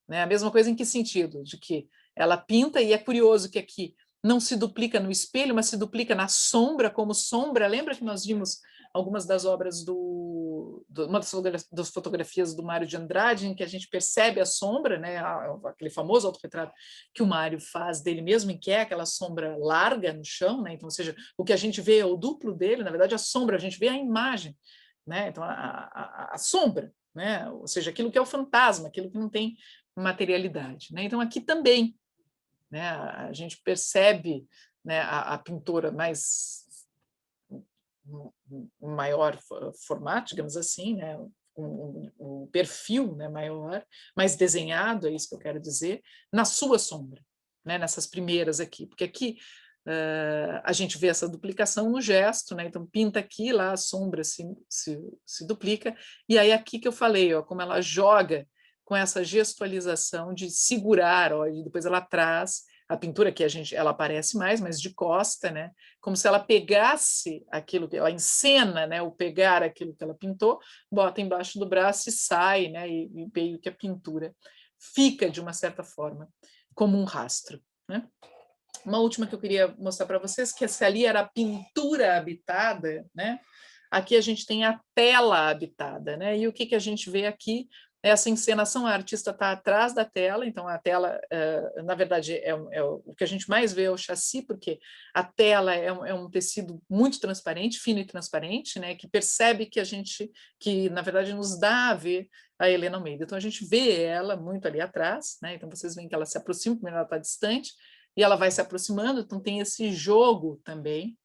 Né? A mesma coisa em que sentido? De que ela pinta, e é curioso que aqui não se duplica no espelho, mas se duplica na sombra, como sombra. Lembra que nós vimos algumas das obras do uma das fotografias do Mário de Andrade, em que a gente percebe a sombra, né, aquele famoso autorretrato que o Mário faz dele mesmo, em que é aquela sombra larga no chão, né, então, ou seja, o que a gente vê é o duplo dele, na verdade a sombra, a gente vê a imagem, né, então a sombra, né, ou seja, aquilo que é o fantasma, aquilo que não tem materialidade, né, então aqui também, né, a gente percebe, né, a pintora mais um maior formato, digamos assim, né, um perfil, né, maior, mais desenhado, é isso que eu quero dizer, na sua sombra, né, nessas primeiras aqui, porque aqui a gente vê essa duplicação no gesto, né, então pinta aqui, lá a sombra se duplica, e aí aqui que eu falei, ó, como ela joga com essa gestualização de segurar, ó, e depois ela traz a pintura que ela aparece mais, mas de costa, né? Como se ela pegasse aquilo que ela encena, né? O pegar aquilo que ela pintou, bota embaixo do braço e sai, né? E meio que a pintura fica de uma certa forma como um rastro, né? Uma última que eu queria mostrar para vocês, que se ali era a pintura habitada, né? Aqui a gente tem a tela habitada, né? E o que a gente vê aqui? Essa encenação, a artista está atrás da tela, então a tela, na verdade, o que a gente mais vê é o chassi, porque a tela é um tecido muito transparente, fino e transparente, né, que percebe que na verdade nos dá a ver a Helena Almeida. Então a gente vê ela muito ali atrás, né, então vocês veem que ela se aproxima, primeiro ela está distante, e ela vai se aproximando, então tem esse jogo também,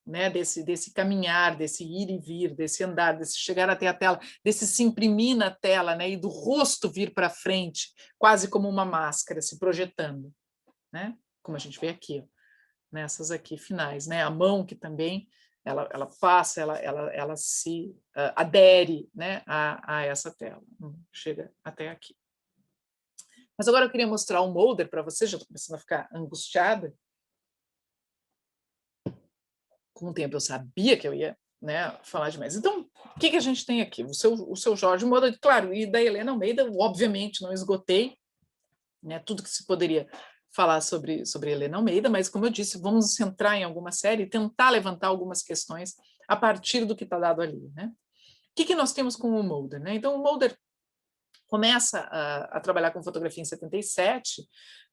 né, desse caminhar, desse ir e vir, desse andar, desse chegar até a tela, desse se imprimir na tela, né, e do rosto vir para frente, quase como uma máscara se projetando, né, como a gente vê aqui, ó, nessas aqui finais, né, a mão que também ela passa, ela se adere, né, a essa tela, chega até aqui. Mas agora eu queria mostrar um molder para vocês, já estou começando a ficar angustiada. Com o tempo eu sabia que eu ia, né, falar demais. Então, o que a gente tem aqui? O seu Jorge Moura, claro, e da Helena Almeida, obviamente não esgotei, né, tudo que se poderia falar sobre Helena Almeida, mas, como eu disse, vamos nos centrar em alguma série e tentar levantar algumas questões a partir do que está dado ali. Né? O que nós temos com o Mulder? Né? Então, o Mulder começa a trabalhar com fotografia em 77,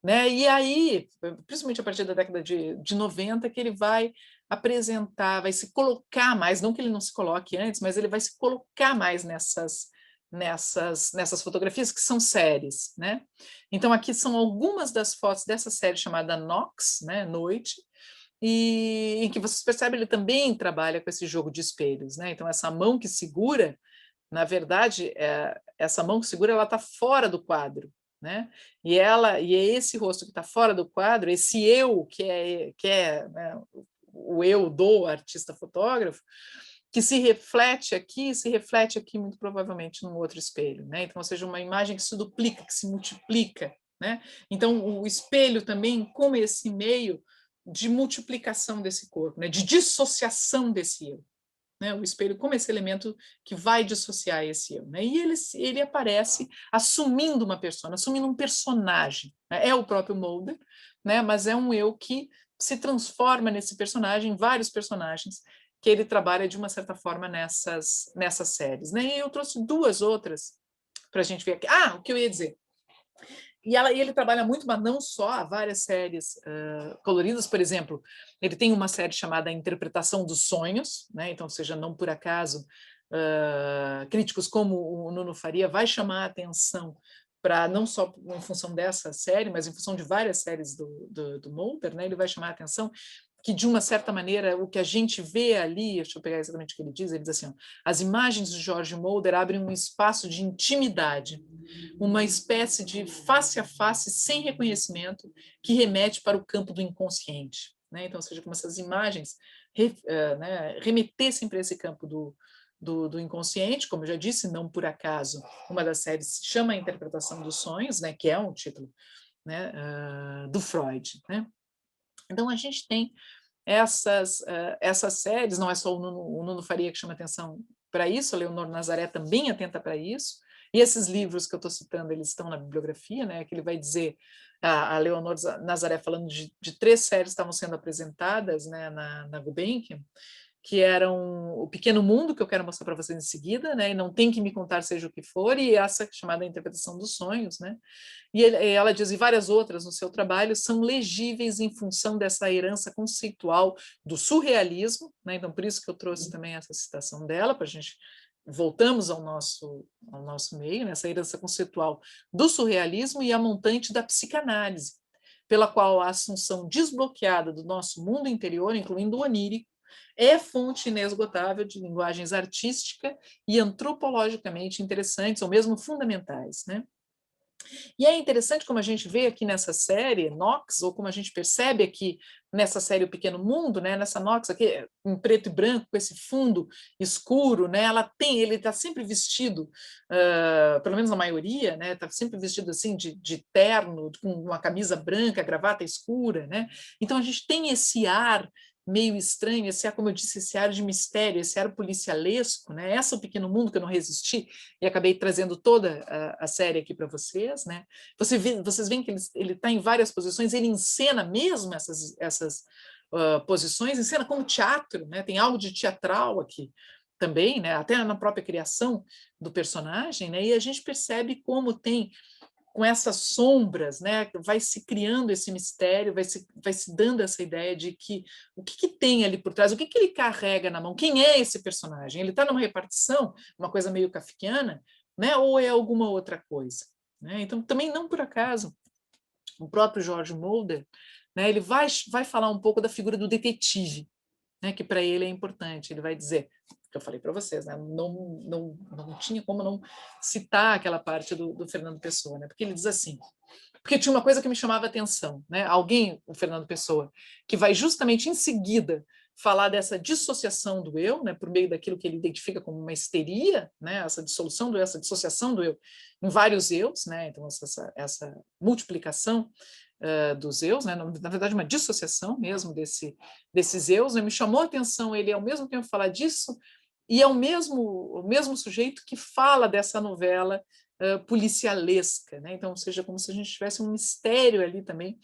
né? E aí, principalmente a partir da década de 90, que ele vai apresentar, vai se colocar mais, não que ele não se coloque antes, mas ele vai se colocar mais nessas fotografias que são séries, né? Então aqui são algumas das fotos dessa série chamada Nox, né? Noite, e em que vocês percebem ele também trabalha com esse jogo de espelhos, né? Então essa mão que segura, na verdade, essa mão que segura, ela está fora do quadro, né? E é esse rosto que está fora do quadro, esse eu que é né, o eu do artista fotógrafo, que se reflete aqui muito provavelmente num outro espelho, né? Então, ou seja, uma imagem que se duplica, que se multiplica, né? Então, o espelho também como esse meio de multiplicação desse corpo, né? De dissociação desse eu. Né, o espelho como esse elemento que vai dissociar esse eu. Né? E ele aparece assumindo uma persona, assumindo um personagem. Né? É o próprio Mulder, né? Mas é um eu que se transforma nesse personagem, vários personagens, que ele trabalha de uma certa forma nessas séries. Né? E eu trouxe duas outras para a gente ver aqui. O que eu ia dizer? E ele trabalha muito, mas não só, várias séries coloridas, por exemplo, ele tem uma série chamada Interpretação dos Sonhos, né? Então, ou seja, não por acaso, críticos como o Nuno Faria vai chamar a atenção para não só em função dessa série, mas em função de várias séries do Mulder, né? Ele vai chamar a atenção que, de uma certa maneira, o que a gente vê ali, deixa eu pegar exatamente o que ele diz assim, ó, as imagens de George Mulder abrem um espaço de intimidade, uma espécie de face a face sem reconhecimento que remete para o campo do inconsciente. Né? Então, ou seja, como essas imagens remetessem para esse campo do inconsciente, como eu já disse, não por acaso, uma das séries se chama A Interpretação dos Sonhos, né, que é um título, né, do Freud. Né? Então, a gente tem essas séries, não é só o Nuno Faria que chama atenção para isso, a Leonor Nazaré também atenta para isso, e esses livros que eu estou citando, eles estão na bibliografia, né, que ele vai dizer, a Leonor Nazaré falando de 3 séries que estavam sendo apresentadas, né, na Gulbenkian, que eram o pequeno mundo, que eu quero mostrar para vocês em seguida, né? E não tem que me contar seja o que for, e essa chamada interpretação dos sonhos, né? E ela diz, e várias outras no seu trabalho, são legíveis em função dessa herança conceitual do surrealismo, né? Então, por isso que eu trouxe também essa citação dela, para a gente voltamos ao nosso meio, nessa herança conceitual do surrealismo e a montante da psicanálise, pela qual a assunção desbloqueada do nosso mundo interior, incluindo o onírico, é fonte inesgotável de linguagens artística e antropologicamente interessantes, ou mesmo fundamentais, né? E é interessante como a gente vê aqui nessa série, Nox, ou como a gente percebe aqui nessa série O Pequeno Mundo, né, nessa Nox aqui, em preto e branco, com esse fundo escuro, né, ele está sempre vestido, pelo menos a maioria, né, está sempre vestido assim de terno, com uma camisa branca, gravata escura, né? Então a gente tem esse ar meio estranho, esse ar, como eu disse, esse ar de mistério, esse ar policialesco, né? Essa é O Pequeno Mundo que eu não resisti e acabei trazendo toda a série aqui para vocês, né? Vocês veem que ele está em várias posições, ele encena mesmo essas posições, encena como teatro, né? Tem algo de teatral aqui também, né? Até na própria criação do personagem, né? E a gente percebe como tem com essas sombras, né, vai se criando esse mistério, vai se dando essa ideia de que o que tem ali por trás, o que ele carrega na mão, quem é esse personagem? Ele está numa repartição, uma coisa meio kafkiana, né, ou é alguma outra coisa? Né? Então, também não por acaso, o próprio George Mulder, né, ele vai falar um pouco da figura do detetive, né, que para ele é importante. Ele vai dizer, que eu falei para vocês, né, não tinha como não citar aquela parte do Fernando Pessoa, né, porque ele diz assim, porque tinha uma coisa que me chamava a atenção, né, alguém, o Fernando Pessoa, que vai justamente em seguida falar dessa dissociação do eu, né, por meio daquilo que ele identifica como uma histeria, né, essa dissolução do eu, essa dissociação do eu em vários eus, né, então essa multiplicação dos eus, né? Na verdade uma dissociação mesmo desses eus, né? Me chamou a atenção ele ao mesmo tempo falar disso e é o mesmo sujeito que fala dessa novela policialesca, né? Então, ou seja, como se a gente tivesse um mistério ali também,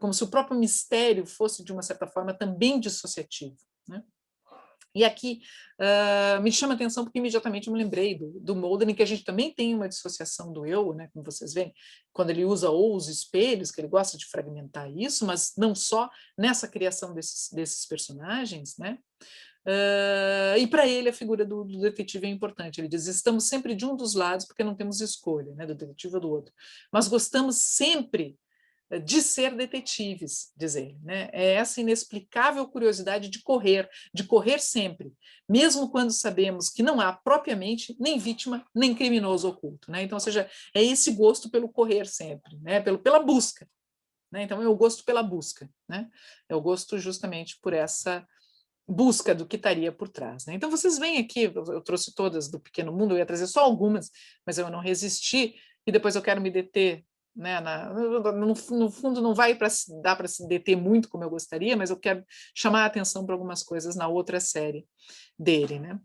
como se o próprio mistério fosse, de uma certa forma, também dissociativo, né? E aqui me chama a atenção porque imediatamente eu me lembrei do Mulder, em que a gente também tem uma dissociação do eu, né, como vocês veem, quando ele usa ou os espelhos, que ele gosta de fragmentar isso, mas não só nessa criação desses personagens, né? E para ele a figura do detetive é importante. Ele diz, estamos sempre de um dos lados porque não temos escolha, né, do detetive ou do outro, mas gostamos sempre de ser detetives, diz ele, né? É essa inexplicável curiosidade de correr sempre, mesmo quando sabemos que não há propriamente nem vítima, nem criminoso oculto, né? Então, ou seja, é esse gosto pelo correr sempre, né? Pela busca, né? Então, é o gosto pela busca, né? É o gosto justamente por essa busca do que estaria por trás, né? Então, vocês veem aqui, eu trouxe todas do Pequeno Mundo, eu ia trazer só algumas, mas eu não resisti, e depois eu quero me deter, né, no fundo não vai dar para se deter muito como eu gostaria, mas eu quero chamar a atenção para algumas coisas na outra série dele, né?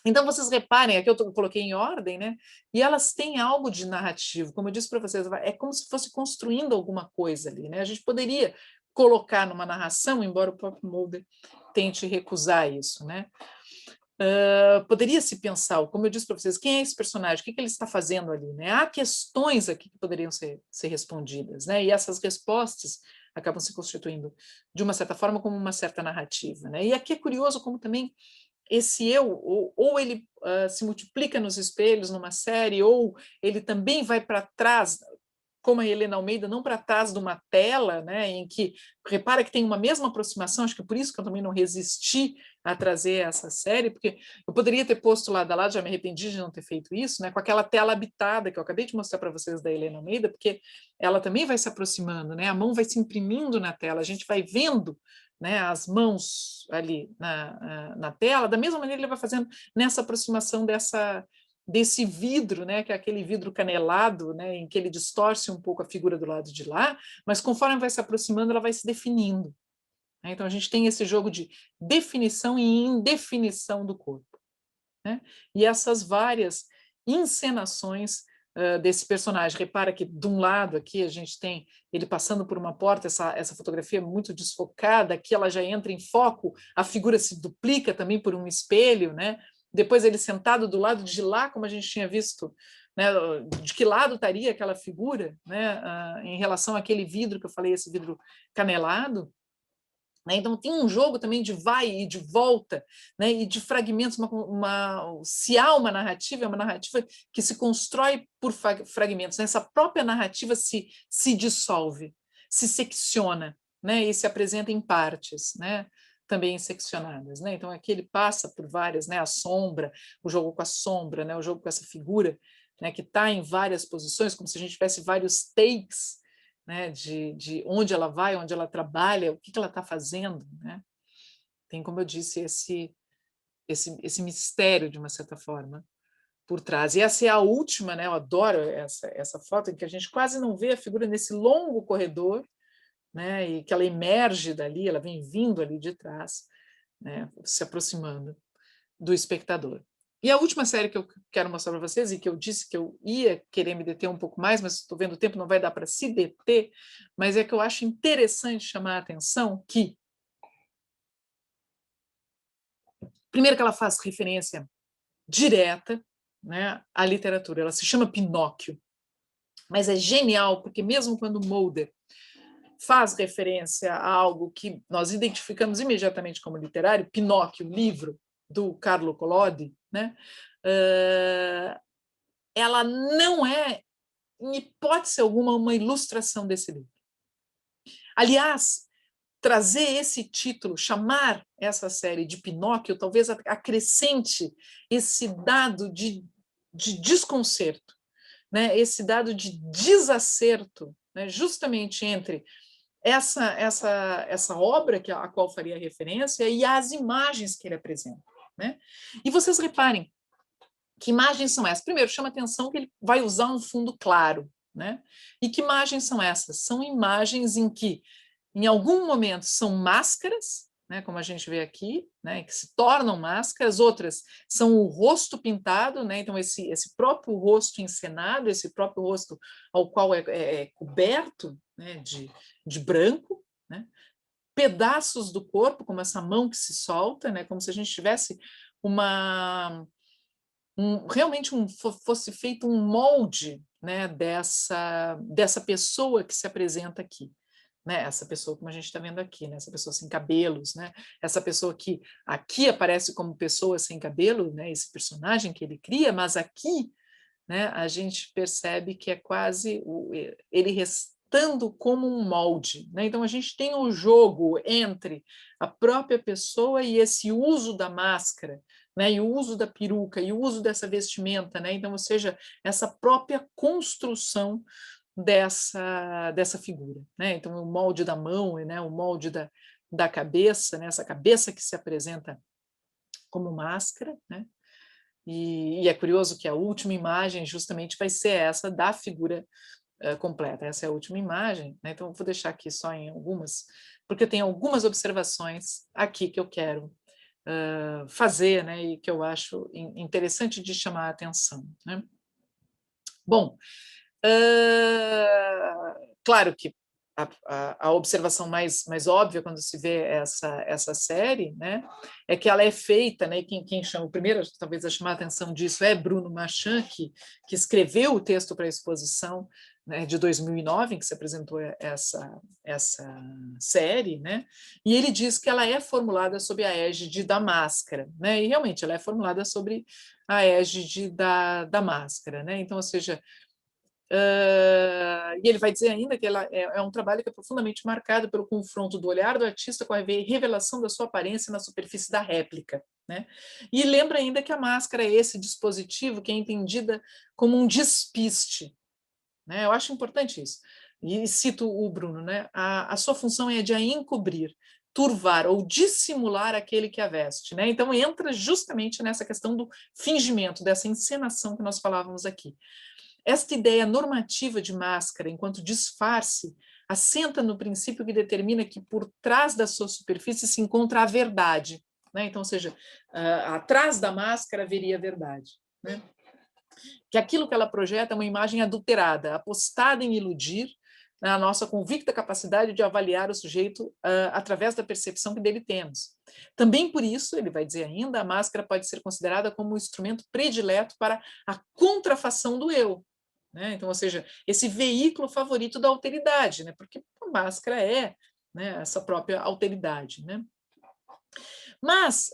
Então vocês reparem, aqui eu coloquei em ordem, né? E elas têm algo de narrativo, como eu disse para vocês, é como se fosse construindo alguma coisa ali, né? A gente poderia colocar numa narração, embora o próprio Mulder tente recusar isso, né? Poderia se pensar, como eu disse para vocês, quem é esse personagem, o que ele está fazendo ali, né? Há questões aqui que poderiam ser respondidas, né? E essas respostas acabam se constituindo, de uma certa forma, como uma certa narrativa, né? E aqui é curioso como também esse eu, ou ele se multiplica nos espelhos numa série, ou ele também vai para trás, como a Helena Almeida, não para trás de uma tela, né, em que, repara que tem uma mesma aproximação, acho que por isso que eu também não resisti a trazer essa série, porque eu poderia ter posto lado a lado, já me arrependi de não ter feito isso, né, com aquela tela habitada que eu acabei de mostrar para vocês da Helena Almeida, porque ela também vai se aproximando, né, a mão vai se imprimindo na tela, a gente vai vendo, né, as mãos ali na tela, da mesma maneira ele vai fazendo nessa aproximação desse vidro, né, que é aquele vidro canelado, né, em que ele distorce um pouco a figura do lado de lá, mas conforme vai se aproximando, ela vai se definindo. Né? Então, a gente tem esse jogo de definição e indefinição do corpo. Né? E essas várias encenações desse personagem. Repara que de um lado aqui a gente tem ele passando por uma porta, essa fotografia muito desfocada, aqui ela já entra em foco, a figura se duplica também por um espelho, né? Depois ele sentado do lado de lá, como a gente tinha visto, né? De que lado estaria aquela figura, né? Em relação àquele vidro que eu falei, esse vidro canelado. Né? Então, tem um jogo também de vai e de volta, né? E de fragmentos. Se há uma narrativa, é uma narrativa que se constrói por fragmentos. Né? Essa própria narrativa se dissolve, se secciona, né? E se apresenta em partes, né? Também seccionadas. Né? Então, aqui ele passa por várias, né? A sombra, o jogo com a sombra, né? O jogo com essa figura, né? Que está em várias posições, como se a gente tivesse vários takes, né, de onde ela vai, onde ela trabalha, o que ela está fazendo. Né? Tem, como eu disse, esse mistério, de uma certa forma, por trás. E essa é a última, né? Eu adoro essa foto, em que a gente quase não vê a figura nesse longo corredor, né? E que ela emerge dali, ela vem vindo ali de trás, né? Se aproximando do espectador. E a última série que eu quero mostrar para vocês, e que eu disse que eu ia querer me deter um pouco mais, mas estou vendo o tempo, não vai dar para se deter, mas é que eu acho interessante chamar a atenção que, primeiro, que ela faz referência direta, né, à literatura, ela se chama Pinóquio, mas é genial, porque mesmo quando Mulder faz referência a algo que nós identificamos imediatamente como literário, Pinóquio, livro do Carlo Collodi, né, ela não é, em hipótese alguma, uma ilustração desse livro. Aliás, trazer esse título, chamar essa série de Pinóquio, talvez acrescente esse dado de desconcerto, né? Esse dado de desacerto, né? Justamente entre essa obra a qual faria referência e as imagens que ele apresenta. Né? E vocês reparem, que imagens são essas? Primeiro, chama atenção que ele vai usar um fundo claro. Né? E que imagens são essas? São imagens em que, em algum momento, são máscaras, né, como a gente vê aqui, né, que se tornam máscaras, outras são o rosto pintado, né, então esse próprio rosto encenado, esse próprio rosto ao qual é coberto, né, de branco, né, pedaços do corpo, como essa mão que se solta, né, como se a gente tivesse realmente fosse feito um molde, né, dessa pessoa que se apresenta aqui. Né, essa pessoa, como a gente está vendo aqui, né, essa pessoa sem cabelos, né, essa pessoa que aqui aparece como pessoa sem cabelo, né, esse personagem que ele cria, mas aqui, né, a gente percebe que é quase ele restando como um molde. Né? Então, a gente tem o jogo entre a própria pessoa e esse uso da máscara, né, e o uso da peruca, e o uso dessa vestimenta. Né? Então, ou seja, essa própria construção dessa figura. Né? Então, o molde da mão, né? O molde da cabeça, né? Essa cabeça que se apresenta como máscara. Né? E é curioso que a última imagem justamente vai ser essa da figura completa. Essa é a última imagem. Né? Então, eu vou deixar aqui só em algumas, porque eu tenho algumas observações aqui que eu quero fazer, né? E que eu acho interessante de chamar a atenção. Né? Bom, claro que a observação mais óbvia quando se vê essa série, né, é que ela é feita, né, e quem chama o primeiro, talvez, a chamar a atenção disso é Bruno Marchand, que escreveu o texto para a exposição, né, de 2009, em que se apresentou essa série, né, e ele diz que ela é formulada sob a égide da máscara, né, e realmente ela é formulada sobre a égide da máscara, né, então, ou seja, e ele vai dizer ainda que ela é um trabalho que é profundamente marcado pelo confronto do olhar do artista com a revelação da sua aparência na superfície da réplica. Né? E lembra ainda que a máscara é esse dispositivo que é entendida como um despiste. Né? Eu acho importante isso. E cito o Bruno, né? A sua função é de a encobrir, turvar ou dissimular aquele que a veste. Né? Então entra justamente nessa questão do fingimento, dessa encenação que nós falávamos aqui. Esta ideia normativa de máscara, enquanto disfarce, assenta no princípio que determina que por trás da sua superfície se encontra a verdade. Né? Então, ou seja, atrás da máscara haveria a verdade. Né? que aquilo que ela projeta é uma imagem adulterada, apostada em iludir a nossa convicta capacidade de avaliar o sujeito através da percepção que dele temos. Também por isso, ele vai dizer ainda, a máscara pode ser considerada como um instrumento predileto para a contrafação do eu. Né? Então, ou seja, esse veículo favorito da alteridade, né? Porque a máscara é, né, essa própria alteridade. Né? Mas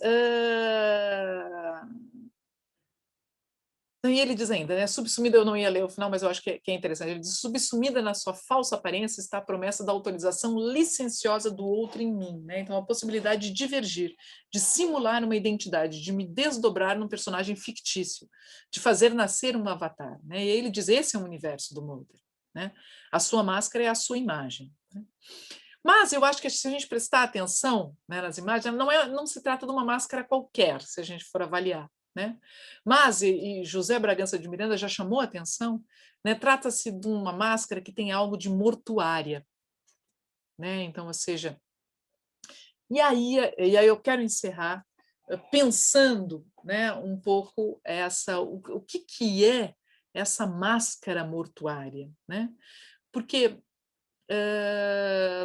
e ele diz ainda, né, subsumida, eu não ia ler o final, mas eu acho que é interessante, ele diz, subsumida na sua falsa aparência está a promessa da autorização licenciosa do outro em mim, né? Então a possibilidade de divergir, de simular uma identidade, de me desdobrar num personagem fictício, de fazer nascer um avatar, né? E aí ele diz, esse é o universo do Mulder, né? A sua máscara é a sua imagem, né? Mas eu acho que se a gente prestar atenção, né, nas imagens, não se trata de uma máscara qualquer, se a gente for avaliar. Né? Mas, e José Bragança de Miranda já chamou a atenção, né, trata-se de uma máscara que tem algo de mortuária. Né? Então, ou seja, e aí eu quero encerrar pensando, né, um pouco o que é essa máscara mortuária. Né? Porque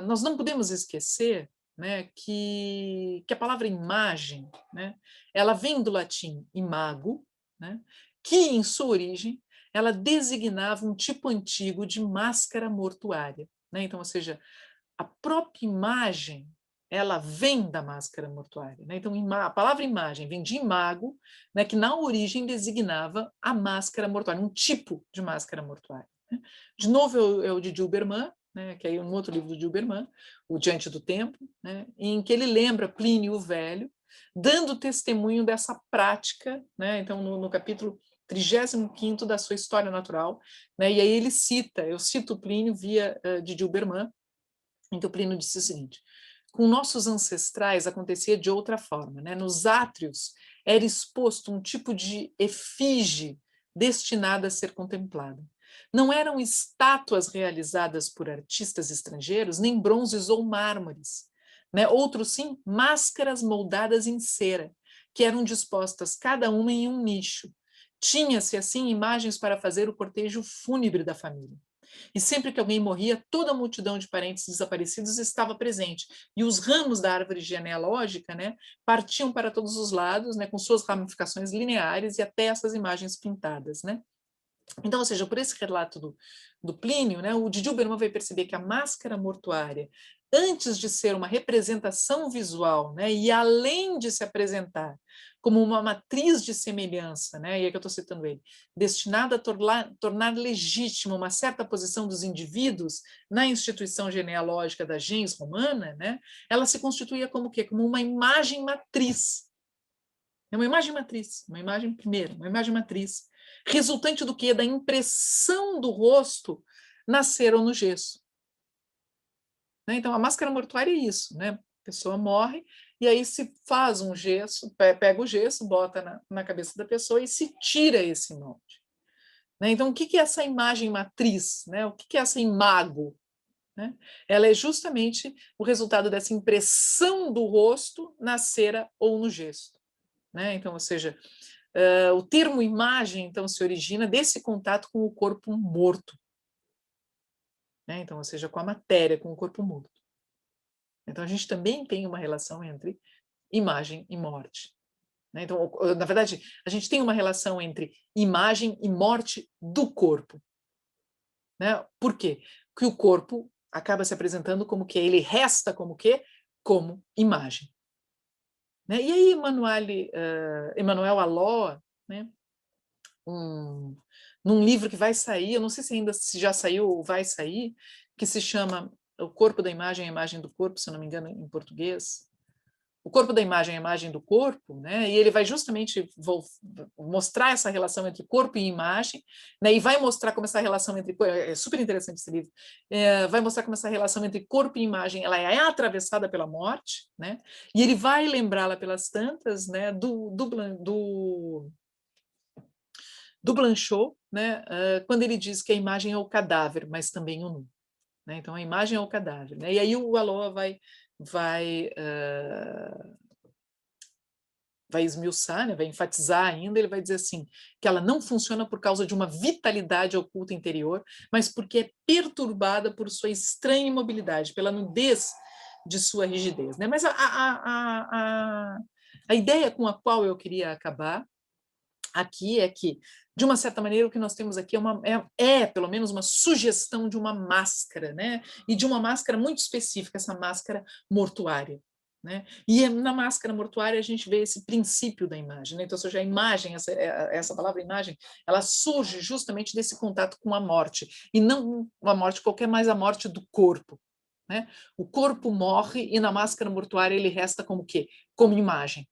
nós não podemos esquecer, né, que a palavra imagem, né, ela vem do latim imago, né, que em sua origem ela designava um tipo antigo de máscara mortuária. Né? Então, ou seja, a própria imagem ela vem da máscara mortuária. Né? Então, a palavra imagem vem de imago, né, que na origem designava a máscara mortuária, um tipo de máscara mortuária. Né? De novo, é o de Dilberman, né, que é um outro livro do Dilberman, O Diante do Tempo, né, em que ele lembra Plínio o Velho, dando testemunho dessa prática, né, então no capítulo 35º da sua História Natural, né, e aí ele cita, eu cito Plínio via de Dilberman, em que o Plínio disse o seguinte, com nossos ancestrais acontecia de outra forma, né, nos átrios era exposto um tipo de efígie destinada a ser contemplada. Não eram estátuas realizadas por artistas estrangeiros, nem bronzes ou mármores. Né? Outros, sim, máscaras moldadas em cera, que eram dispostas cada uma em um nicho. Tinha-se, assim, imagens para fazer o cortejo fúnebre da família. E sempre que alguém morria, toda a multidão de parentes desaparecidos estava presente. E os ramos da árvore genealógica, né, partiam para todos os lados, né, com suas ramificações lineares e até essas imagens pintadas. Né? Então, ou seja, por esse relato do Plínio, né, o Didi Uberman vai perceber que a máscara mortuária, antes de ser uma representação visual, né, e além de se apresentar como uma matriz de semelhança, né, e é que eu estou citando ele, destinada a tornar legítima uma certa posição dos indivíduos na instituição genealógica da gens romana, né, ela se constituía como o quê? Como uma imagem matriz. É uma imagem matriz, uma imagem primeira, uma imagem matriz, resultante do quê? Da impressão do rosto na cera ou no gesso. Né? Então, a máscara mortuária é isso, né? A pessoa morre e aí se faz um gesso, pega o gesso, bota na cabeça da pessoa e se tira esse molde. Né? Então, o que é essa imagem matriz? Né? O que é essa imago? Né? Ela é justamente o resultado dessa impressão do rosto na cera ou no gesso. Né? Então, ou seja, o termo imagem, então, se origina desse contato com o corpo morto. Né? Então, ou seja, com a matéria, com o corpo morto. Então, a gente também tem uma relação entre imagem e morte. Né? Então, na verdade, a gente tem uma relação entre imagem e morte do corpo. Né? Por quê? Porque o corpo acaba se apresentando como que ele resta como que? Como imagem. Né? E aí, Emmanuel Allor, né? Num livro que vai sair, eu não sei se já saiu ou vai sair, que se chama O Corpo da Imagem, a Imagem do Corpo, se eu não me engano, em português. O corpo da imagem, a imagem do corpo, né? E ele vai justamente mostrar essa relação entre corpo e imagem, né? E vai mostrar como essa relação entre é super interessante esse livro, vai mostrar como essa relação entre corpo e imagem ela é atravessada pela morte, né? E ele vai lembrá-la pelas tantas, né? Do Blanchot, né? Quando ele diz que a imagem é o cadáver, mas também o nu. Né? Então a imagem é o cadáver, né? E aí o Allor vai vai esmiuçar, né, vai enfatizar ainda, ele vai dizer assim, que ela não funciona por causa de uma vitalidade oculta interior, mas porque é perturbada por sua estranha imobilidade, pela nudez de sua rigidez. Né? Mas a ideia com a qual eu queria acabar aqui é que, de uma certa maneira, o que nós temos aqui pelo menos, uma sugestão de uma máscara, né? E de uma máscara muito específica, essa máscara mortuária. Né? E na máscara mortuária a gente vê esse princípio da imagem. Né? Então, ou seja, a imagem, essa palavra imagem, ela surge justamente desse contato com a morte, e não a morte qualquer, mas a morte do corpo. Né? O corpo morre e na máscara mortuária ele resta como o quê? Como imagem.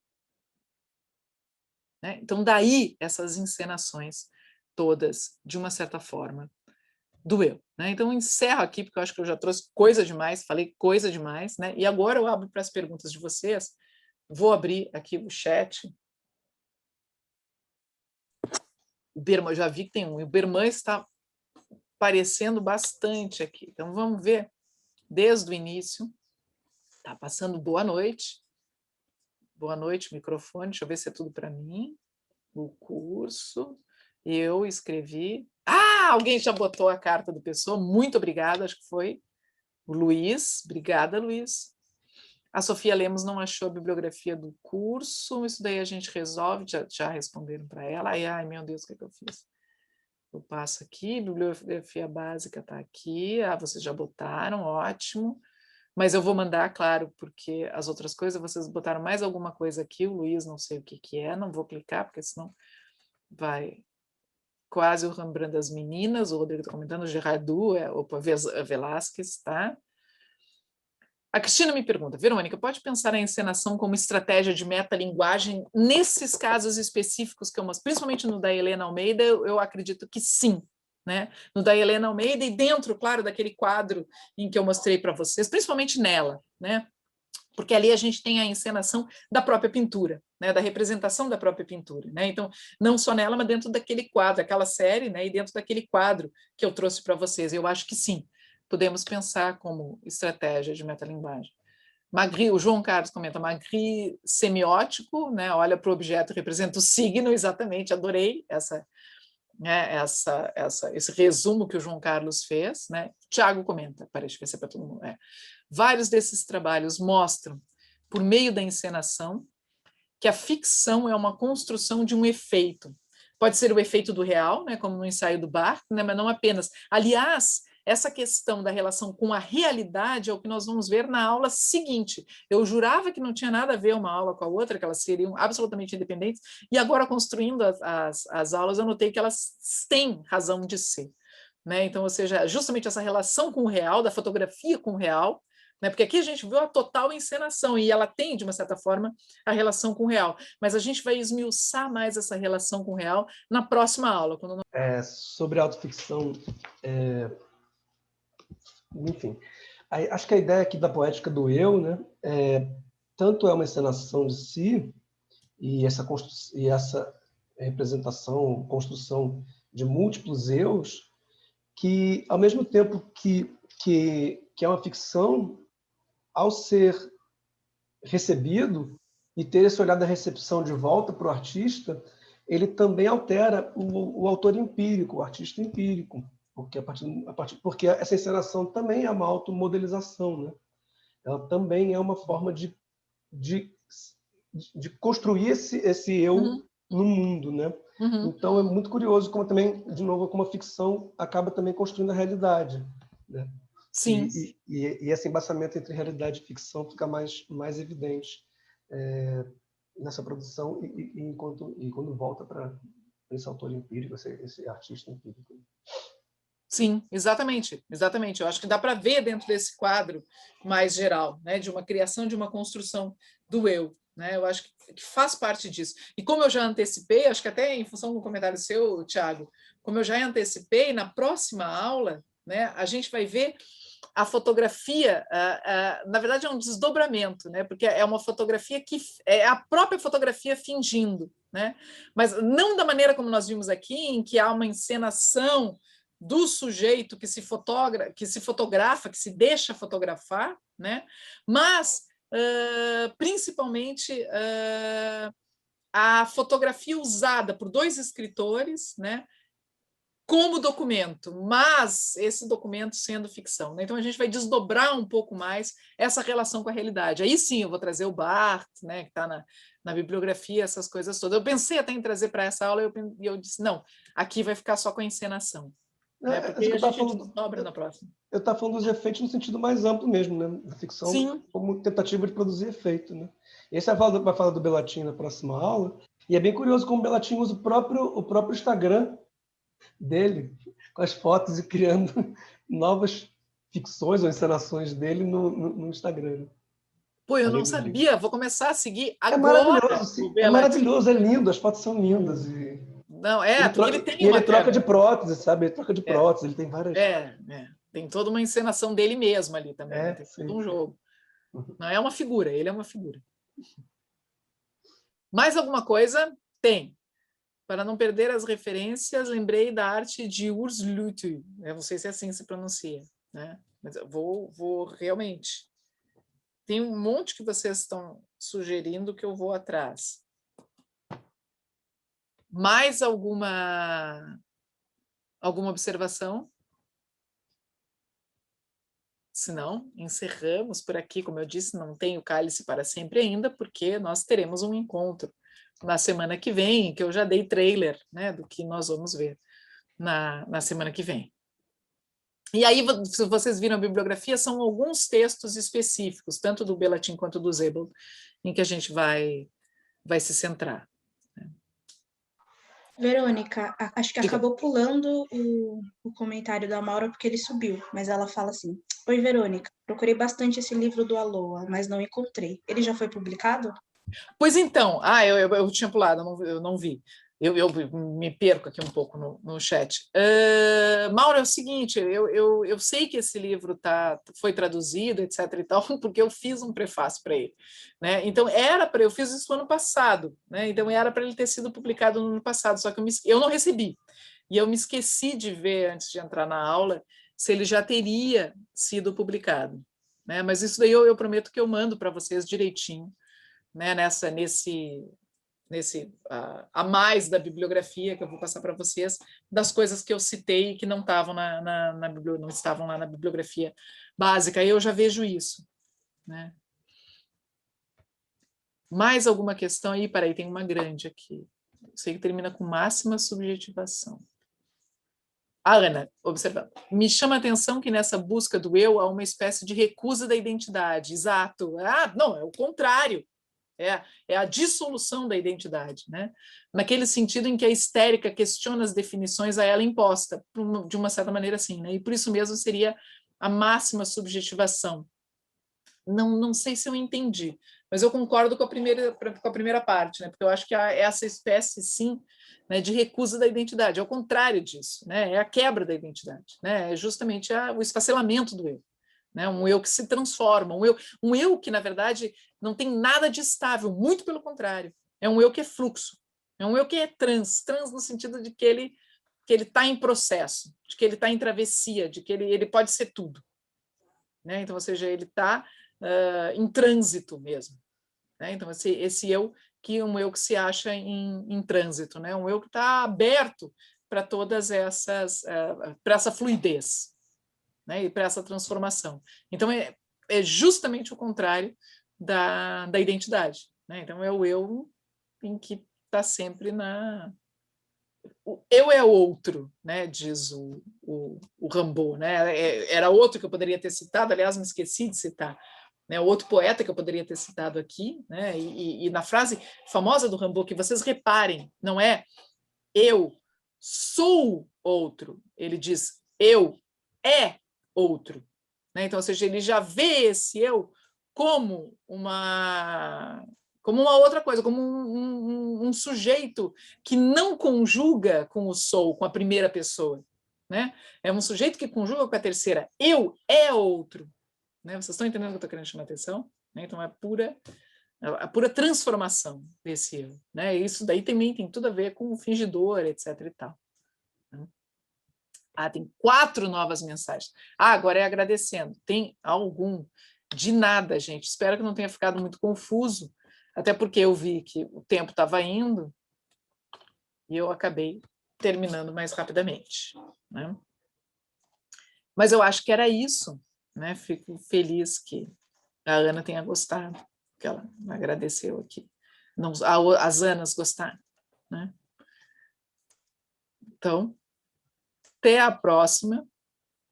Né? Então, daí essas encenações todas, de uma certa forma, do eu. Né? Então, eu encerro aqui, porque eu acho que eu já trouxe coisa demais, falei coisa demais, né? E agora eu abro para as perguntas de vocês. Vou abrir aqui o chat. O Berman, já vi que tem um, e o Berman está aparecendo bastante aqui. Então, vamos ver desde o início. Está passando boa noite. Boa noite, microfone. Deixa eu ver se é tudo para mim. O curso. Eu escrevi. Ah, alguém já botou a carta do Pessoa. Muito obrigada, acho que foi o Luiz. Obrigada, Luiz. A Sofia Lemos não achou a bibliografia do curso. Isso daí a gente resolve. Já responderam para ela. Ai, meu Deus, o que eu fiz? Eu passo aqui. Bibliografia básica está aqui. Ah, vocês já botaram, ótimo. Mas eu vou mandar, claro, porque as outras coisas, vocês botaram mais alguma coisa aqui. O Luiz, não sei o que é, não vou clicar, porque senão vai quase o Rembrandt das meninas, o Rodrigo está comentando, o Gerardo, opa, Velázquez, tá? A Cristina me pergunta, Verônica, pode pensar a encenação como estratégia de metalinguagem nesses casos específicos que eu mostro, principalmente no da Helena Almeida, eu acredito que sim, né? No da Helena Almeida e dentro, claro, daquele quadro em que eu mostrei para vocês, principalmente nela, né? Porque ali a gente tem a encenação da própria pintura, né, da representação da própria pintura. Né? Então, não só nela, mas dentro daquele quadro, aquela série, né, e dentro daquele quadro que eu trouxe para vocês. Eu acho que sim, podemos pensar como estratégia de metalinguagem. Magri, o João Carlos comenta, Magri semiótico, né, olha para o objeto, representa o signo, exatamente, adorei né, esse resumo que o João Carlos fez. Né? Tiago comenta, parece que vai ser para todo mundo. Vários desses trabalhos mostram, por meio da encenação, que a ficção é uma construção de um efeito. Pode ser o efeito do real, né, como no ensaio do Barthes, né, mas não apenas. Aliás, essa questão da relação com a realidade é o que nós vamos ver na aula seguinte. Eu jurava que não tinha nada a ver uma aula com a outra, que elas seriam absolutamente independentes, e agora, construindo as aulas, eu notei que elas têm razão de ser. Né? Então, ou seja, justamente essa relação com o real, da fotografia com o real, né? Porque aqui a gente viu a total encenação e ela tem, de uma certa forma, a relação com o real. Mas a gente vai esmiuçar mais essa relação com o real na próxima aula. Quando... Sobre autoficção, enfim, acho que a ideia aqui da poética do eu, né, tanto é uma encenação de si e essa representação, construção de múltiplos eus, que, ao mesmo tempo que é uma ficção, ao ser recebido e ter esse olhar da recepção de volta para o artista, ele também altera o autor empírico, o artista empírico, porque essa encenação também é uma automodelização, né? Ela também é uma forma de construir esse eu no mundo, né? Então é muito curioso como também, de novo, como a ficção acaba também construindo a realidade, né? Sim. E esse embaçamento entre realidade e ficção fica mais evidente nessa produção e quando volta para esse autor empírico, esse artista empírico. Sim, exatamente, exatamente. Eu acho que dá para ver dentro desse quadro mais geral, né, de uma criação, de uma construção do eu. Né? Eu acho que faz parte disso. E como eu já antecipei, acho que até em função do comentário seu, Tiago, como eu já antecipei, na próxima aula, né, a gente vai ver a fotografia, na verdade é um desdobramento, né? Porque é uma fotografia que é a própria fotografia fingindo, né? Mas não da maneira como nós vimos aqui, em que há uma encenação do sujeito que se fotografa, que se deixa fotografar, né? Mas principalmente a fotografia usada por 2 escritores, né, como documento, mas esse documento sendo ficção, né? Então a gente vai desdobrar um pouco mais essa relação com a realidade. Aí sim eu vou trazer o Barthes, né, que está na bibliografia, essas coisas todas. Eu pensei até em trazer para essa aula e eu disse, não, aqui vai ficar só com a encenação, né? Porque a gente desdobra na próxima. Eu estava falando dos efeitos no sentido mais amplo mesmo, né? Da ficção Sim. como tentativa de produzir efeito, né? Esse vai falar do Bellatin na próxima aula, e é bem curioso como o Bellatin usa o próprio Instagram dele, com as fotos e criando novas ficções ou encenações dele no Instagram. Pô, eu não sabia, vou começar a seguir É agora. maravilhoso, sim. É maravilhoso, é lindo, as fotos são lindas. E... Não, porque ele tem ele troca de prótese, sabe? Ele troca de prótese, ele tem várias... Tem toda uma encenação dele mesmo ali também, né? Tem sim. todo um jogo. Não é uma figura, ele é uma figura. Mais alguma coisa? Tem. Para não perder as referências, lembrei da arte de Urs Lüthy. Eu não sei se é assim que se pronuncia, né? Mas eu vou realmente. Tem um monte que vocês estão sugerindo que eu vou atrás. Mais alguma observação? Se não, encerramos por aqui. Como eu disse, não tem o cálice para sempre ainda, porque nós teremos um encontro na semana que vem, que eu já dei trailer, né, do que nós vamos ver na semana que vem. E aí, se vocês viram a bibliografia, são alguns textos específicos, tanto do Bellatin quanto do Sebald, em que a gente vai se centrar. Verônica, acho que acabou pulando o comentário da Maura porque ele subiu, mas ela fala assim: Oi, Verônica, procurei bastante esse livro do Aloha, mas não encontrei. Ele já foi publicado? Pois então, eu tinha pulado, eu não vi. Eu me perco aqui um pouco no chat. Mauro, é o seguinte, eu sei que esse livro foi traduzido, etc. e tal, porque eu fiz um prefácio para ele, né? Então, eu fiz isso no ano passado, né? Então, era para ele ter sido publicado no ano passado, só que eu não recebi. E eu me esqueci de ver, antes de entrar na aula, se ele já teria sido publicado, né? Mas isso daí eu prometo que eu mando para vocês direitinho, né, nesse a mais da bibliografia que eu vou passar para vocês, das coisas que eu citei e que não estavam não estavam lá na bibliografia básica. Aí eu já vejo isso, né? Mais alguma questão aí? Peraí, tem uma grande aqui. Sei que termina com máxima subjetivação. Ana, observando. Me chama a atenção que nessa busca do eu há uma espécie de recusa da identidade. Exato. Não, é o contrário. É a dissolução da identidade, né? Naquele sentido em que a histérica questiona as definições a ela imposta, de uma certa maneira assim, né? E por isso mesmo seria a máxima subjetivação. Não sei se eu entendi, mas eu concordo com a primeira parte, né? Porque eu acho que há essa espécie, sim, né, de recusa da identidade. É o contrário disso, né? É a quebra da identidade, né? É justamente o esfacelamento do eu. Né, um eu que se transforma, um eu que, na verdade, não tem nada de estável, muito pelo contrário. É um eu que é fluxo, é um eu que é trans no sentido de que ele está em processo, de que ele está em travessia, de que ele pode ser tudo. Né? Então, ou seja, ele está em trânsito mesmo. Né? Então, esse eu um eu que se acha em trânsito, né? Um eu que está aberto para todas essas, para essa fluidez. Né, e para essa transformação. Então, é justamente o contrário da identidade. Né? Então, é o eu em que está sempre O eu é outro, né, diz o Rimbaud. Né? Era outro que eu poderia ter citado, aliás, me esqueci de citar. Né? Outro poeta que eu poderia ter citado aqui. Né? E na frase famosa do Rimbaud, que vocês reparem, não é eu sou outro, ele diz eu é outro. Né? Então, ou seja, ele já vê esse eu como uma outra coisa, como um sujeito que não conjuga com o sou, com a primeira pessoa. Né? É um sujeito que conjuga com a terceira. Eu é outro. Né? Vocês estão entendendo o que eu estou querendo chamar a atenção? Né? Então, é a pura transformação desse eu. Né? Isso daí também tem tudo a ver com o fingidor, etc. e tal. Tem 4 novas mensagens. Agora é agradecendo. Tem algum? De nada, gente. Espero que não tenha ficado muito confuso até porque eu vi que o tempo estava indo e eu acabei terminando mais rapidamente, né? Mas eu acho que era isso, né? Fico feliz que a Ana tenha gostado, que ela agradeceu aqui. Não, as Anas gostaram, né? Então, até a próxima,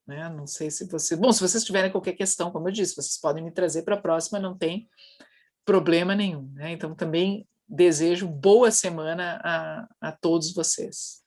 né? Não sei se vocês... Bom, se vocês tiverem qualquer questão, como eu disse, vocês podem me trazer para a próxima, não tem problema nenhum, né? Então, também desejo boa semana a todos vocês.